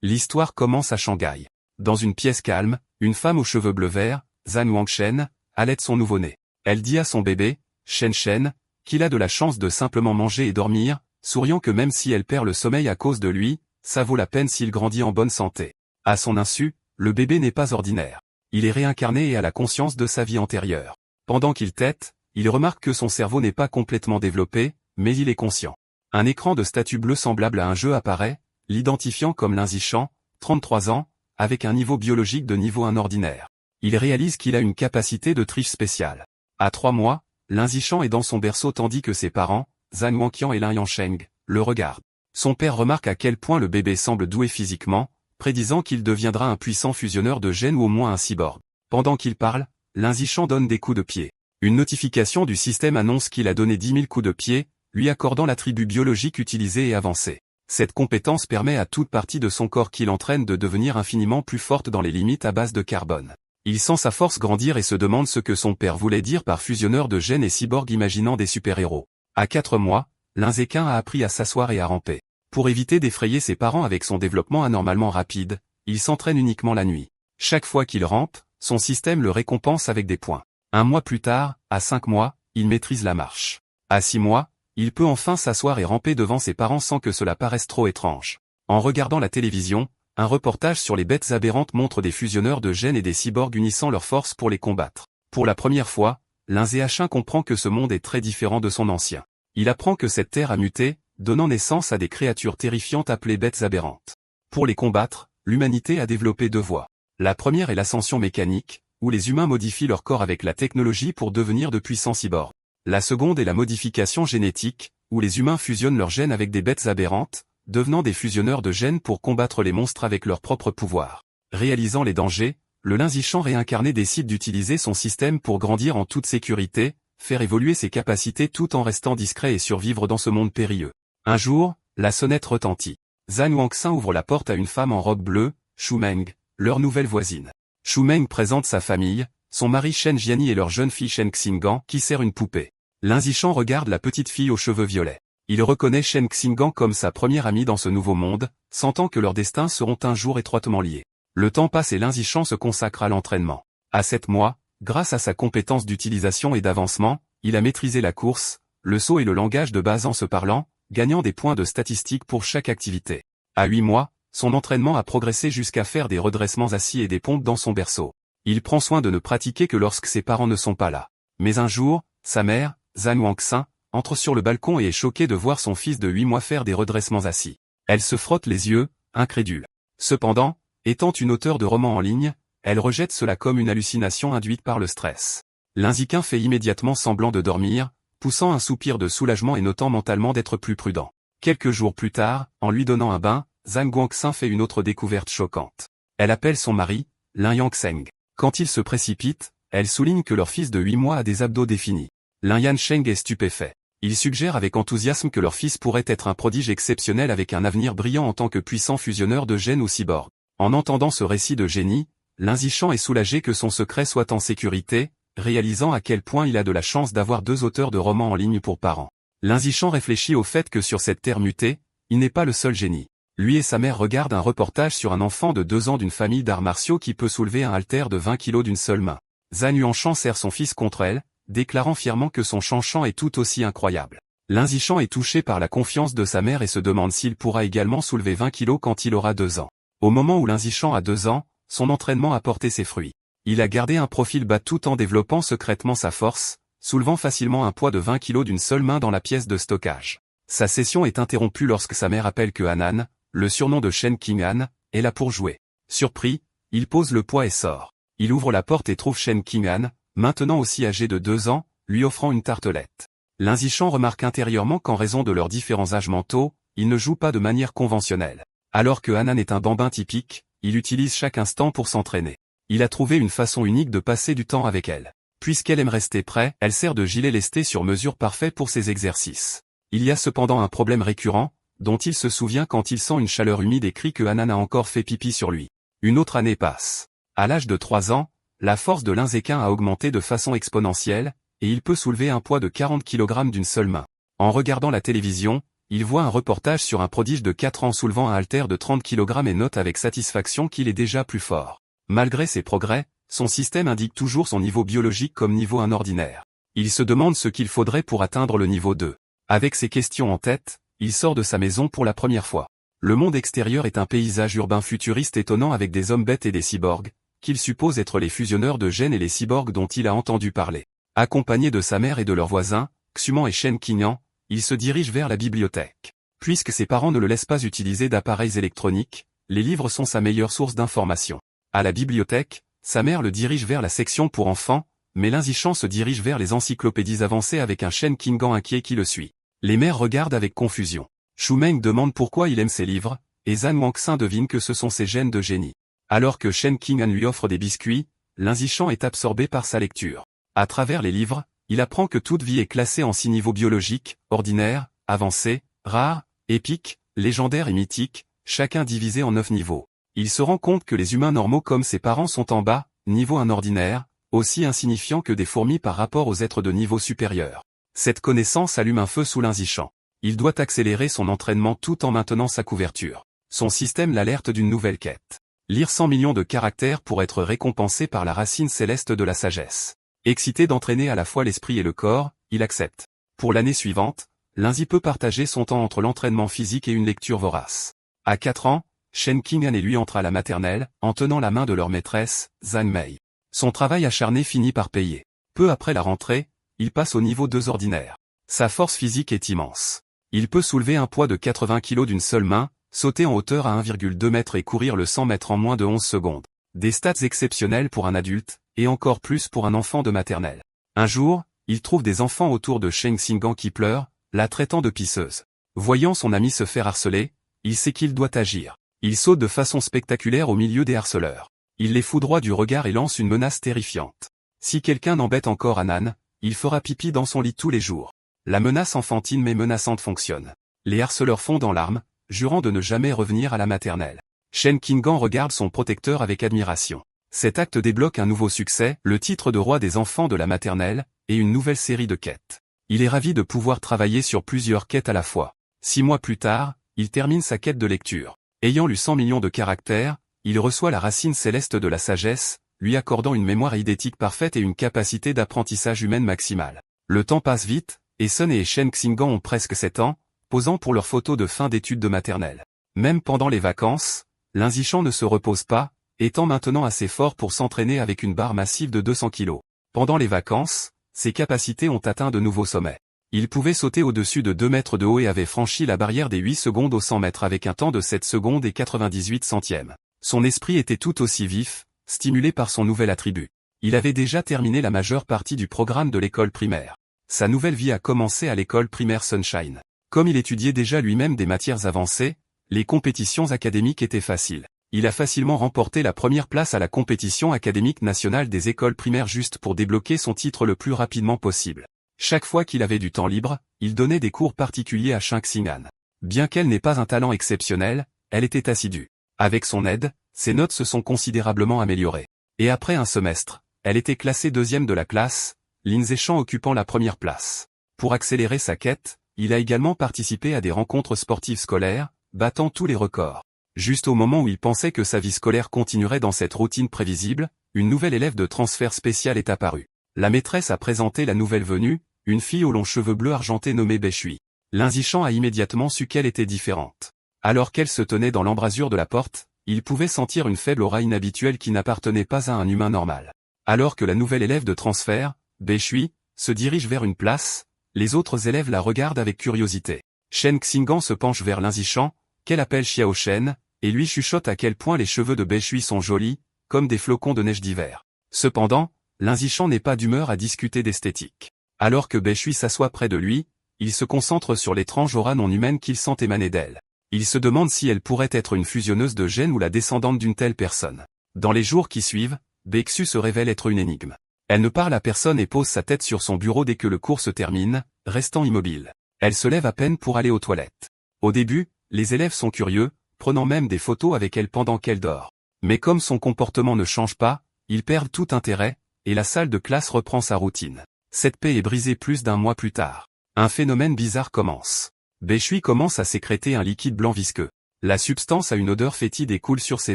L'histoire commence à Shanghai. Dans une pièce calme, une femme aux cheveux bleu-vert, Zhan Wangshen, allaite son nouveau-né. Elle dit à son bébé, Shen Shen, qu'il a de la chance de simplement manger et dormir, souriant que même si elle perd le sommeil à cause de lui, ça vaut la peine s'il grandit en bonne santé. À son insu, le bébé n'est pas ordinaire. Il est réincarné et a la conscience de sa vie antérieure. Pendant qu'il tète, il remarque que son cerveau n'est pas complètement développé, mais il est conscient. Un écran de statut bleu semblable à un jeu apparaît, l'identifiant comme Lin Zishan, 33 ans, avec un niveau biologique de niveau 1 ordinaire. Il réalise qu'il a une capacité de triche spéciale. À 3 mois, Lin Zishan est dans son berceau tandis que ses parents, Zhan Wanqian et Lin Yansheng, le regardent. Son père remarque à quel point le bébé semble doué physiquement, prédisant qu'il deviendra un puissant fusionneur de gènes ou au moins un cyborg. Pendant qu'il parle, Lin Zishan donne des coups de pied. Une notification du système annonce qu'il a donné 10 000 coups de pied, lui accordant l'attribut biologique utilisé et avancé. Cette compétence permet à toute partie de son corps qui l'entraîne de devenir infiniment plus forte dans les limites à base de carbone. Il sent sa force grandir et se demande ce que son père voulait dire par fusionneur de gènes et cyborg imaginant des super-héros. À 4 mois, Lin Zishan a appris à s'asseoir et à ramper. Pour éviter d'effrayer ses parents avec son développement anormalement rapide, il s'entraîne uniquement la nuit. Chaque fois qu'il rampe, son système le récompense avec des points. 1 mois plus tard, à 5 mois, il maîtrise la marche. À 6 mois, il peut enfin s'asseoir et ramper devant ses parents sans que cela paraisse trop étrange. En regardant la télévision, un reportage sur les bêtes aberrantes montre des fusionneurs de gènes et des cyborgs unissant leurs forces pour les combattre. Pour la première fois, Lin Zishan comprend que ce monde est très différent de son ancien. Il apprend que cette terre a muté, donnant naissance à des créatures terrifiantes appelées bêtes aberrantes. Pour les combattre, l'humanité a développé 2 voies. La première est l'ascension mécanique, où les humains modifient leur corps avec la technologie pour devenir de puissants cyborgs. La seconde est la modification génétique, où les humains fusionnent leurs gènes avec des bêtes aberrantes, devenant des fusionneurs de gènes pour combattre les monstres avec leur propre pouvoir. Réalisant les dangers, le Lin Zishan réincarné décide d'utiliser son système pour grandir en toute sécurité, faire évoluer ses capacités tout en restant discret et survivre dans ce monde périlleux. Un jour, la sonnette retentit. Zhan Wanxian ouvre la porte à une femme en robe bleue, Shu Meng, leur nouvelle voisine. Shu Meng présente sa famille, son mari Shen Jiani et leur jeune fille Shen Xingang qui sert une poupée. Lin Zishan regarde la petite fille aux cheveux violets. Il reconnaît Shen Xingang comme sa première amie dans ce nouveau monde, sentant que leurs destins seront un jour étroitement liés. Le temps passe et Lin Zishan se consacre à l'entraînement. À 7 mois, grâce à sa compétence d'utilisation et d'avancement, il a maîtrisé la course, le saut et le langage de base en se parlant, gagnant des points de statistiques pour chaque activité. À 8 mois, son entraînement a progressé jusqu'à faire des redressements assis et des pompes dans son berceau. Il prend soin de ne pratiquer que lorsque ses parents ne sont pas là. Mais un jour, sa mère, Zhan Wanxian, entre sur le balcon et est choquée de voir son fils de 8 mois faire des redressements assis. Elle se frotte les yeux, incrédule. Cependant, étant une auteure de romans en ligne, elle rejette cela comme une hallucination induite par le stress. Lin Zishan fait immédiatement semblant de dormir, poussant un soupir de soulagement et notant mentalement d'être plus prudent. Quelques jours plus tard, en lui donnant un bain, Zhan Wanxian fait une autre découverte choquante. Elle appelle son mari, Lin Yansheng. Quand il se précipite, elle souligne que leur fils de 8 mois a des abdos définis. Lin Yansheng est stupéfait. Il suggère avec enthousiasme que leur fils pourrait être un prodige exceptionnel avec un avenir brillant en tant que puissant fusionneur de gènes ou cyborg. En entendant ce récit de génie, Lin Zishan est soulagé que son secret soit en sécurité, réalisant à quel point il a de la chance d'avoir 2 auteurs de romans en ligne pour parents. Lin Zishan réfléchit au fait que sur cette terre mutée, il n'est pas le seul génie. Lui et sa mère regardent un reportage sur un enfant de 2 ans d'une famille d'arts martiaux qui peut soulever un haltère de 20 kg d'une seule main. Zhan Yuanshan serre son fils contre elle, déclarant fièrement que son Shanshan est tout aussi incroyable. Lin Zishan est touché par la confiance de sa mère et se demande s'il pourra également soulever 20 kg quand il aura 2 ans. Au moment où Lin Zishan a 2 ans, son entraînement a porté ses fruits. Il a gardé un profil bas tout en développant secrètement sa force, soulevant facilement un poids de 20 kg d'une seule main dans la pièce de stockage. Sa session est interrompue lorsque sa mère appelle que Hanan, le surnom de Shen Qing'an, est là pour jouer. Surpris, il pose le poids et sort. Il ouvre la porte et trouve Shen Qing'an, maintenant aussi âgé de 2 ans, lui offrant une tartelette. Lin Zishan remarque intérieurement qu'en raison de leurs différents âges mentaux, ils ne jouent pas de manière conventionnelle. Alors que Hanan est un bambin typique, il utilise chaque instant pour s'entraîner. Il a trouvé une façon unique de passer du temps avec elle. Puisqu'elle aime rester près, elle sert de gilet lesté sur mesure parfait pour ses exercices. Il y a cependant un problème récurrent, dont il se souvient quand il sent une chaleur humide et crie que Hanan a encore fait pipi sur lui. Une autre année passe. À l'âge de 3 ans, la force de Lin Zishan a augmenté de façon exponentielle, et il peut soulever un poids de 40 kg d'une seule main. En regardant la télévision, il voit un reportage sur un prodige de 4 ans soulevant un haltère de 30 kg et note avec satisfaction qu'il est déjà plus fort. Malgré ses progrès, son système indique toujours son niveau biologique comme niveau 1 ordinaire. Il se demande ce qu'il faudrait pour atteindre le niveau 2. Avec ces questions en tête, il sort de sa maison pour la première fois. Le monde extérieur est un paysage urbain futuriste étonnant avec des hommes bêtes et des cyborgs, qu'il suppose être les fusionneurs de gènes et les cyborgs dont il a entendu parler. Accompagné de sa mère et de leurs voisins, Xuman et Shen Qingyan, il se dirige vers la bibliothèque. Puisque ses parents ne le laissent pas utiliser d'appareils électroniques, les livres sont sa meilleure source d'information. À la bibliothèque, sa mère le dirige vers la section pour enfants, mais Linzichan se dirige vers les encyclopédies avancées avec un Shen Qingyan inquiet qui le suit. Les mères regardent avec confusion. Shu Meng demande pourquoi il aime ses livres, et Zhan Wangxin devine que ce sont ses gènes de génie. Alors que Shen Qingyan lui offre des biscuits, Linzichan est absorbé par sa lecture. À travers les livres, il apprend que toute vie est classée en 6 niveaux biologiques, ordinaire, avancé, rare, épique, légendaire et mythique, chacun divisé en 9 niveaux. Il se rend compte que les humains normaux comme ses parents sont en bas, niveau 1 ordinaire, aussi insignifiants que des fourmis par rapport aux êtres de niveau supérieur. Cette connaissance allume un feu sous Linzichan. Il doit accélérer son entraînement tout en maintenant sa couverture. Son système l'alerte d'une nouvelle quête. Lire 100 millions de caractères pour être récompensé par la racine céleste de la sagesse. Excité d'entraîner à la fois l'esprit et le corps, il accepte. Pour l'année suivante, Linzi peut partager son temps entre l'entraînement physique et une lecture vorace. À 4 ans, Shen Qingyan et lui entrent à la maternelle, en tenant la main de leur maîtresse, Zhan Mei. Son travail acharné finit par payer. Peu après la rentrée, il passe au niveau 2 ordinaire. Sa force physique est immense. Il peut soulever un poids de 80 kg d'une seule main, sauter en hauteur à 1,2 m et courir le 100 mètres en moins de 11 secondes. Des stats exceptionnels pour un adulte, et encore plus pour un enfant de maternelle. Un jour, il trouve des enfants autour de Shen Qingyan qui pleurent, la traitant de pisseuse. Voyant son ami se faire harceler, il sait qu'il doit agir. Il saute de façon spectaculaire au milieu des harceleurs. Il les foudroie du regard et lance une menace terrifiante. Si quelqu'un n'embête encore Anan, il fera pipi dans son lit tous les jours. La menace enfantine mais menaçante fonctionne. Les harceleurs fondent en larmes, jurant de ne jamais revenir à la maternelle. Shen Qingyan regarde son protecteur avec admiration. Cet acte débloque un nouveau succès, le titre de roi des enfants de la maternelle, et une nouvelle série de quêtes. Il est ravi de pouvoir travailler sur plusieurs quêtes à la fois. 6 mois plus tard, il termine sa quête de lecture. Ayant lu 100 millions de caractères, il reçoit la racine céleste de la sagesse, lui accordant une mémoire eidétique parfaite et une capacité d'apprentissage humaine maximale. Le temps passe vite, et Sun et Shen Qingyan ont presque 7 ans, posant pour leurs photos de fin d'études de maternelle. Même pendant les vacances, Linzichan ne se repose pas, étant maintenant assez fort pour s'entraîner avec une barre massive de 200 kg. Pendant les vacances, ses capacités ont atteint de nouveaux sommets. Il pouvait sauter au-dessus de 2 mètres de haut et avait franchi la barrière des 8 secondes au 100 mètres avec un temps de 7 secondes et 98 centièmes. Son esprit était tout aussi vif, stimulé par son nouvel attribut. Il avait déjà terminé la majeure partie du programme de l'école primaire. Sa nouvelle vie a commencé à l'école primaire Sunshine. Comme il étudiait déjà lui-même des matières avancées, les compétitions académiques étaient faciles. Il a facilement remporté la première place à la compétition académique nationale des écoles primaires juste pour débloquer son titre le plus rapidement possible. Chaque fois qu'il avait du temps libre, il donnait des cours particuliers à Shen Qingyan. Bien qu'elle n'ait pas un talent exceptionnel, elle était assidue. Avec son aide, ses notes se sont considérablement améliorées. Et après un semestre, elle était classée 2e de la classe, Linzichan occupant la première place. Pour accélérer sa quête, il a également participé à des rencontres sportives scolaires, battant tous les records. Juste au moment où il pensait que sa vie scolaire continuerait dans cette routine prévisible, une nouvelle élève de transfert spécial est apparue. La maîtresse a présenté la nouvelle venue, une fille aux longs cheveux bleus argentés nommée Beichui. Linzichan a immédiatement su qu'elle était différente. Alors qu'elle se tenait dans l'embrasure de la porte, il pouvait sentir une faible aura inhabituelle qui n'appartenait pas à un humain normal. Alors que la nouvelle élève de transfert, Beichui, se dirige vers une place, les autres élèves la regardent avec curiosité. Shen Qingyan se penche vers Linzichan, qu'elle appelle Xiao Shen, et lui chuchote à quel point les cheveux de Beichui sont jolis, comme des flocons de neige d'hiver. Cependant, Linzichan n'est pas d'humeur à discuter d'esthétique. Alors que Beichui s'assoit près de lui, il se concentre sur l'étrange aura non humaine qu'il sent émaner d'elle. Il se demande si elle pourrait être une fusionneuse de gènes ou la descendante d'une telle personne. Dans les jours qui suivent, Beichui se révèle être une énigme. Elle ne parle à personne et pose sa tête sur son bureau dès que le cours se termine, restant immobile. Elle se lève à peine pour aller aux toilettes. Au début, les élèves sont curieux, prenant même des photos avec elle pendant qu'elle dort. Mais comme son comportement ne change pas, ils perdent tout intérêt, et la salle de classe reprend sa routine. Cette paix est brisée plus d'1 mois plus tard. Un phénomène bizarre commence. Beishui commence à sécréter un liquide blanc visqueux. La substance a une odeur fétide et coule sur ses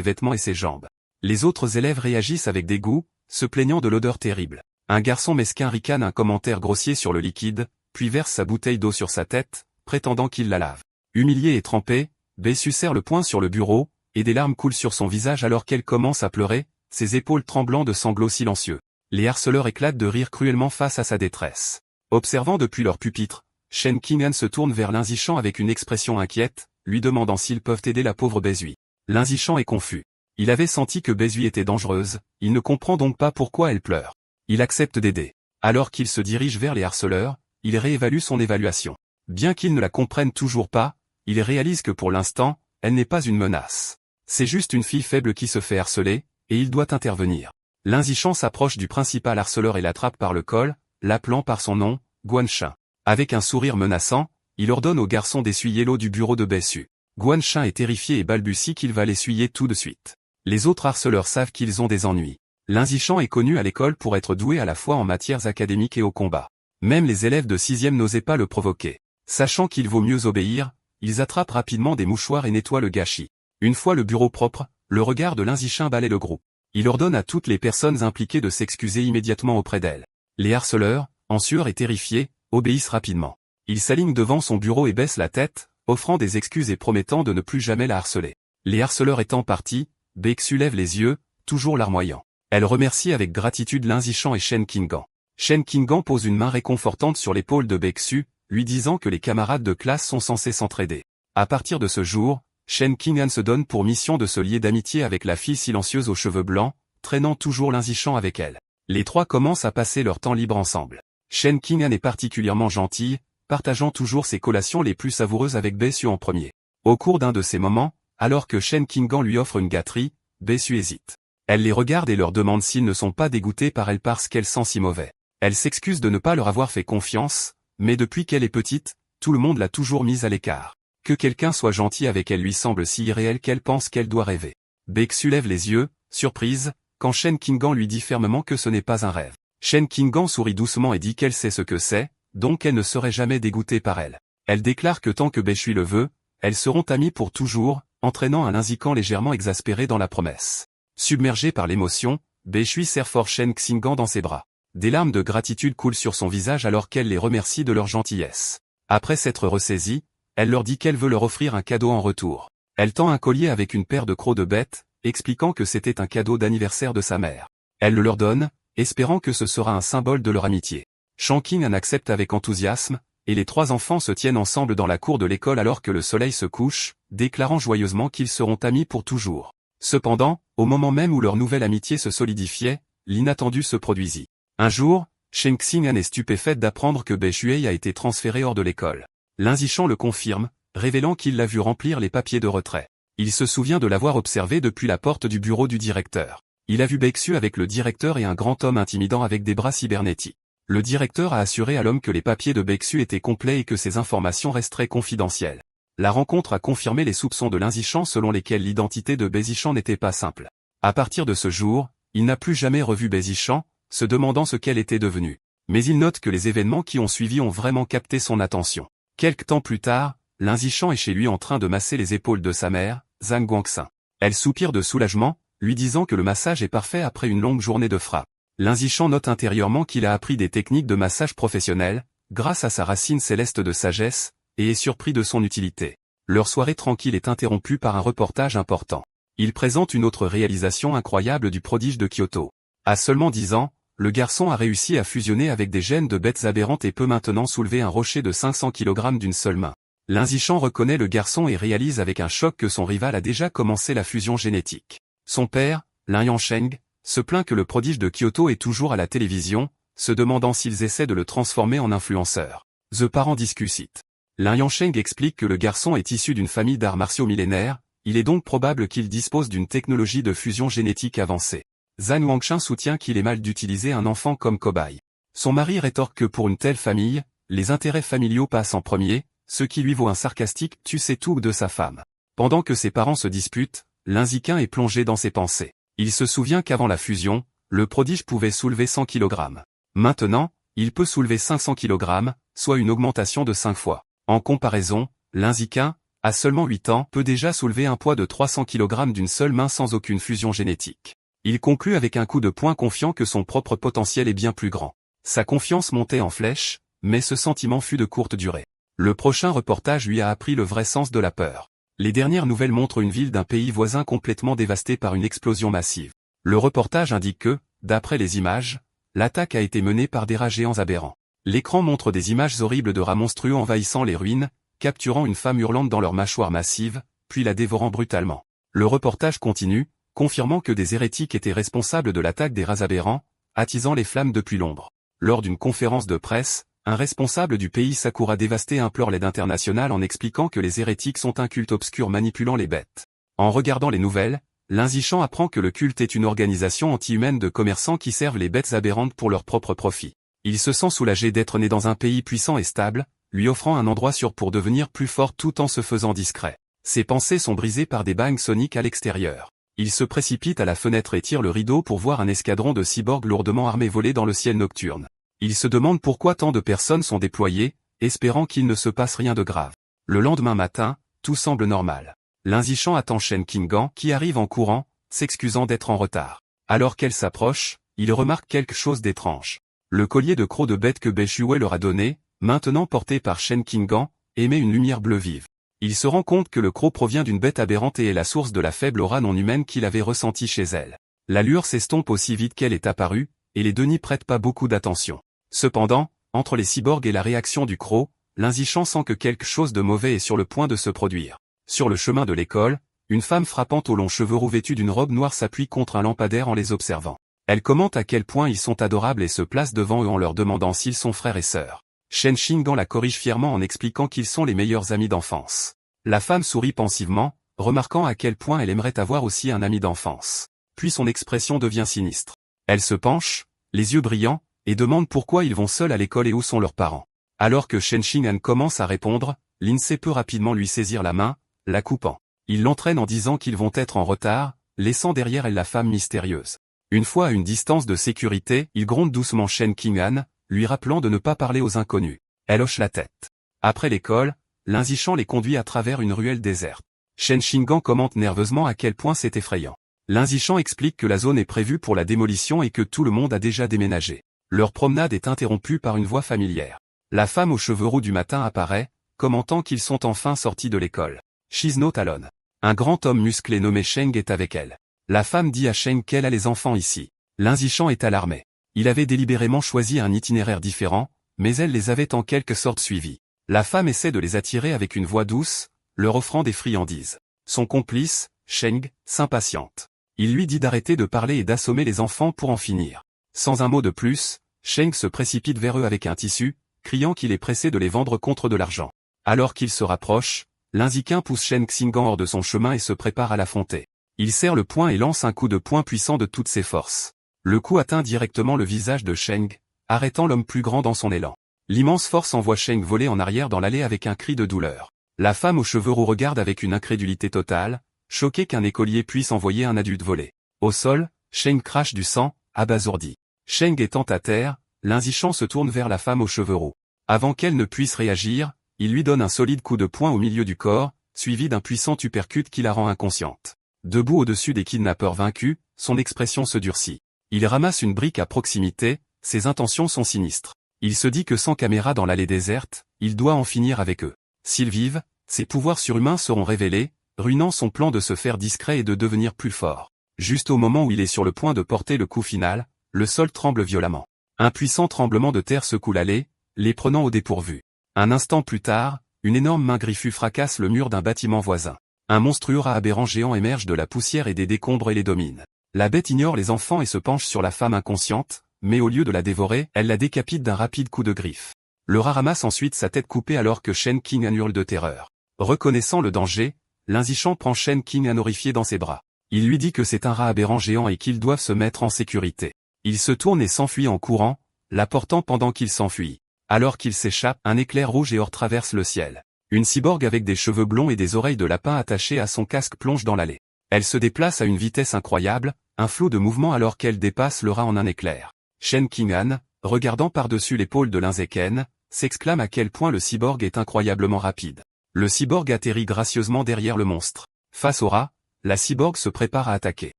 vêtements et ses jambes. Les autres élèves réagissent avec dégoût, se plaignant de l'odeur terrible. Un garçon mesquin ricane un commentaire grossier sur le liquide, puis verse sa bouteille d'eau sur sa tête, prétendant qu'il la lave. Humilié et trempé, Beishui serre le poing sur le bureau, et des larmes coulent sur son visage alors qu'elle commence à pleurer, ses épaules tremblant de sanglots silencieux. Les harceleurs éclatent de rire cruellement face à sa détresse. Observant depuis leur pupitre, Shen Qing'an se tourne vers Lin Zishan avec une expression inquiète, lui demandant s'ils peuvent aider la pauvre Beishui. Lin Zishan est confus. Il avait senti que Beishui était dangereuse, il ne comprend donc pas pourquoi elle pleure. Il accepte d'aider. Alors qu'il se dirige vers les harceleurs, il réévalue son évaluation. Bien qu'il ne la comprenne toujours pas, il réalise que pour l'instant, elle n'est pas une menace. C'est juste une fille faible qui se fait harceler, et il doit intervenir. Lin Zishan s'approche du principal harceleur et l'attrape par le col, l'appelant par son nom, Guanshin. Avec un sourire menaçant, il ordonne au garçon d'essuyer l'eau du bureau de Beishui. Guanshin est terrifié et balbutie qu'il va l'essuyer tout de suite. Les autres harceleurs savent qu'ils ont des ennuis. Lin Zishan est connu à l'école pour être doué à la fois en matières académiques et au combat. Même les élèves de 6e n'osaient pas le provoquer. Sachant qu'il vaut mieux obéir, ils attrapent rapidement des mouchoirs et nettoient le gâchis. Une fois le bureau propre, le regard de Lin Zishan balaie le groupe. Il ordonne à toutes les personnes impliquées de s'excuser immédiatement auprès d'elle. Les harceleurs, en sueur et terrifiés, obéissent rapidement. Ils s'alignent devant son bureau et baissent la tête, offrant des excuses et promettant de ne plus jamais la harceler. Les harceleurs étant partis, Beishui lève les yeux, toujours larmoyant. Elle remercie avec gratitude Lin Zishan et Shen Qing'an. Shen Qing'an pose une main réconfortante sur l'épaule de Beishui, lui disant que les camarades de classe sont censés s'entraider. À partir de ce jour, Shen Qing'an se donne pour mission de se lier d'amitié avec la fille silencieuse aux cheveux blancs, traînant toujours Lin Zishan avec elle. Les trois commencent à passer leur temps libre ensemble. Shen Qing'an est particulièrement gentille, partageant toujours ses collations les plus savoureuses avec Beishui en premier. Au cours d'un de ces moments, alors que Shen Qing'an lui offre une gâterie, Beishui hésite. Elle les regarde et leur demande s'ils ne sont pas dégoûtés par elle parce qu'elle sent si mauvais. Elle s'excuse de ne pas leur avoir fait confiance, mais depuis qu'elle est petite, tout le monde l'a toujours mise à l'écart. Que quelqu'un soit gentil avec elle lui semble si irréel qu'elle pense qu'elle doit rêver. Beishui lève les yeux, surprise, quand Shen Qing'an lui dit fermement que ce n'est pas un rêve. Shen Qing'an sourit doucement et dit qu'elle sait ce que c'est, donc elle ne serait jamais dégoûtée par elle. Elle déclare que tant que Beishui le veut, elles seront amies pour toujours, entraînant un Lin Zishan légèrement exaspéré dans la promesse. Submergé par l'émotion, Beishui serre fort Shen Qing'an dans ses bras. Des larmes de gratitude coulent sur son visage alors qu'elle les remercie de leur gentillesse. Après s'être ressaisie, elle leur dit qu'elle veut leur offrir un cadeau en retour. Elle tend un collier avec une paire de crocs de bête, expliquant que c'était un cadeau d'anniversaire de sa mère. Elle le leur donne, espérant que ce sera un symbole de leur amitié. Shen Qing'an accepte avec enthousiasme, et les trois enfants se tiennent ensemble dans la cour de l'école alors que le soleil se couche, déclarant joyeusement qu'ils seront amis pour toujours. Cependant, au moment même où leur nouvelle amitié se solidifiait, l'inattendu se produisit. Un jour, Shen Qing'an est stupéfaite d'apprendre que Beishui a été transféré hors de l'école. Lin Zishan le confirme, révélant qu'il l'a vu remplir les papiers de retrait. Il se souvient de l'avoir observé depuis la porte du bureau du directeur. Il a vu Beishui avec le directeur et un grand homme intimidant avec des bras cybernétiques. Le directeur a assuré à l'homme que les papiers de Beishui étaient complets et que ses informations resteraient confidentielles. La rencontre a confirmé les soupçons de Lin Zishan selon lesquels l'identité de Beizishan n'était pas simple. À partir de ce jour, il n'a plus jamais revu Beizishan, se demandant ce qu'elle était devenue. Mais il note que les événements qui ont suivi ont vraiment capté son attention. Quelque temps plus tard, Lin Zishan est chez lui en train de masser les épaules de sa mère, Zhang Guangxin. Elle soupire de soulagement, lui disant que le massage est parfait après une longue journée de frappe. Lin Zishan note intérieurement qu'il a appris des techniques de massage professionnelles, grâce à sa racine céleste de sagesse, et est surpris de son utilité. Leur soirée tranquille est interrompue par un reportage important. Il présente une autre réalisation incroyable du prodige de Kyoto. À seulement 10 ans, le garçon a réussi à fusionner avec des gènes de bêtes aberrantes et peut maintenant soulever un rocher de 500 kg d'une seule main. Lin Zishan reconnaît le garçon et réalise avec un choc que son rival a déjà commencé la fusion génétique. Son père, Lin Yansheng, se plaint que le prodige de Kyoto est toujours à la télévision, se demandant s'ils essaient de le transformer en influenceur. The Parent discute. Lin Yansheng explique que le garçon est issu d'une famille d'arts martiaux millénaires, il est donc probable qu'il dispose d'une technologie de fusion génétique avancée. Zhan Wangxin soutient qu'il est mal d'utiliser un enfant comme cobaye. Son mari rétorque que pour une telle famille, les intérêts familiaux passent en premier, ce qui lui vaut un sarcastique « tu sais tout » de sa femme. Pendant que ses parents se disputent, Lin Zishan est plongé dans ses pensées. Il se souvient qu'avant la fusion, le prodige pouvait soulever 100 kg. Maintenant, il peut soulever 500 kg, soit une augmentation de 5 fois. En comparaison, L'Inziquin, à seulement 8 ans, peut déjà soulever un poids de 300 kg d'une seule main sans aucune fusion génétique. Il conclut avec un coup de poing confiant que son propre potentiel est bien plus grand. Sa confiance montait en flèche, mais ce sentiment fut de courte durée. Le prochain reportage lui a appris le vrai sens de la peur. Les dernières nouvelles montrent une ville d'un pays voisin complètement dévastée par une explosion massive. Le reportage indique que, d'après les images, l'attaque a été menée par des rats géants aberrants. L'écran montre des images horribles de rats monstrueux envahissant les ruines, capturant une femme hurlante dans leur mâchoire massive, puis la dévorant brutalement. Le reportage continue, confirmant que des hérétiques étaient responsables de l'attaque des rats aberrants, attisant les flammes depuis l'ombre. Lors d'une conférence de presse, un responsable du pays Sakura dévasté implore l'aide internationale en expliquant que les hérétiques sont un culte obscur manipulant les bêtes. En regardant les nouvelles, l'Inzichan apprend que le culte est une organisation anti-humaine de commerçants qui servent les bêtes aberrantes pour leur propre profit. Il se sent soulagé d'être né dans un pays puissant et stable, lui offrant un endroit sûr pour devenir plus fort tout en se faisant discret. Ses pensées sont brisées par des bangs soniques à l'extérieur. Il se précipite à la fenêtre et tire le rideau pour voir un escadron de cyborgs lourdement armés voler dans le ciel nocturne. Il se demande pourquoi tant de personnes sont déployées, espérant qu'il ne se passe rien de grave. Le lendemain matin, tout semble normal. L'Inzichan attend Shen Qinggan qui arrive en courant, s'excusant d'être en retard. Alors qu'elle s'approche, il remarque quelque chose d'étrange. Le collier de croc de bête que Beishue leur a donné, maintenant porté par Shen Qinggan, émet une lumière bleue vive. Il se rend compte que le croc provient d'une bête aberrante et est la source de la faible aura non humaine qu'il avait ressentie chez elle. L'allure s'estompe aussi vite qu'elle est apparue, et les deux n'y prêtent pas beaucoup d'attention. Cependant, entre les cyborgs et la réaction du croc, l'Inzichan sent que quelque chose de mauvais est sur le point de se produire. Sur le chemin de l'école, une femme frappante aux longs cheveux roux vêtue d'une robe noire s'appuie contre un lampadaire en les observant. Elle commente à quel point ils sont adorables et se place devant eux en leur demandant s'ils sont frères et sœurs. Shen Qinggan la corrige fièrement en expliquant qu'ils sont les meilleurs amis d'enfance. La femme sourit pensivement, remarquant à quel point elle aimerait avoir aussi un ami d'enfance. Puis son expression devient sinistre. Elle se penche, les yeux brillants, et demande pourquoi ils vont seuls à l'école et où sont leurs parents. Alors que Shen Qinggan commence à répondre, l'INSEE peut rapidement lui saisir la main, la coupant. Il l'entraîne en disant qu'ils vont être en retard, laissant derrière elle la femme mystérieuse. Une fois à une distance de sécurité, il gronde doucement Shen Qinggan, lui rappelant de ne pas parler aux inconnus. Elle hoche la tête. Après l'école, l'Inzichan les conduit à travers une ruelle déserte. Shen Qinggan commente nerveusement à quel point c'est effrayant. L'Inzichan explique que la zone est prévue pour la démolition et que tout le monde a déjà déménagé. Leur promenade est interrompue par une voix familière. La femme aux cheveux roux du matin apparaît, commentant qu'ils sont enfin sortis de l'école. Shizno Talon. Un grand homme musclé nommé Sheng est avec elle. La femme dit à Sheng qu'elle a les enfants ici. L'Inzichan est alarmé. Il avait délibérément choisi un itinéraire différent, mais elle les avait en quelque sorte suivis. La femme essaie de les attirer avec une voix douce, leur offrant des friandises. Son complice, Sheng, s'impatiente. Il lui dit d'arrêter de parler et d'assommer les enfants pour en finir. Sans un mot de plus, Sheng se précipite vers eux avec un tissu, criant qu'il est pressé de les vendre contre de l'argent. Alors qu'il se rapproche, l'Inziquin pousse Shen Qinggan hors de son chemin et se prépare à l'affronter. Il serre le poing et lance un coup de poing puissant de toutes ses forces. Le coup atteint directement le visage de Sheng, arrêtant l'homme plus grand dans son élan. L'immense force envoie Sheng voler en arrière dans l'allée avec un cri de douleur. La femme aux cheveux roux regarde avec une incrédulité totale, choquée qu'un écolier puisse envoyer un adulte voler. Au sol, Sheng crache du sang, abasourdi. Sheng étant à terre, l'Inzichan se tourne vers la femme aux cheveux roux. Avant qu'elle ne puisse réagir, il lui donne un solide coup de poing au milieu du corps, suivi d'un puissant uppercut qui la rend inconsciente. Debout au-dessus des kidnappeurs vaincus, son expression se durcit. Il ramasse une brique à proximité, ses intentions sont sinistres. Il se dit que sans caméra dans l'allée déserte, il doit en finir avec eux. S'ils vivent, ses pouvoirs surhumains seront révélés, ruinant son plan de se faire discret et de devenir plus fort. Juste au moment où il est sur le point de porter le coup final, le sol tremble violemment. Un puissant tremblement de terre secoue l'allée, les prenant au dépourvu. Un instant plus tard, une énorme main griffue fracasse le mur d'un bâtiment voisin. Un monstrueux rat aberrant géant émerge de la poussière et des décombres et les domine. La bête ignore les enfants et se penche sur la femme inconsciente, mais au lieu de la dévorer, elle la décapite d'un rapide coup de griffe. Le rat ramasse ensuite sa tête coupée alors que Shen Qinggan hurle de terreur. Reconnaissant le danger, l'Inzichan prend Shen Qinggan horrifié dans ses bras. Il lui dit que c'est un rat aberrant géant et qu'ils doivent se mettre en sécurité. Il se tourne et s'enfuit en courant, la portant pendant qu'il s'enfuit. Alors qu'il s'échappe, un éclair rouge et or traverse le ciel. Une cyborg avec des cheveux blonds et des oreilles de lapin attachées à son casque plonge dans l'allée. Elle se déplace à une vitesse incroyable, un flot de mouvement alors qu'elle dépasse le rat en un éclair. Shen Qinggan, regardant par-dessus l'épaule de l'Inziken, s'exclame à quel point le cyborg est incroyablement rapide. Le cyborg atterrit gracieusement derrière le monstre. Face au rat, la cyborg se prépare à attaquer.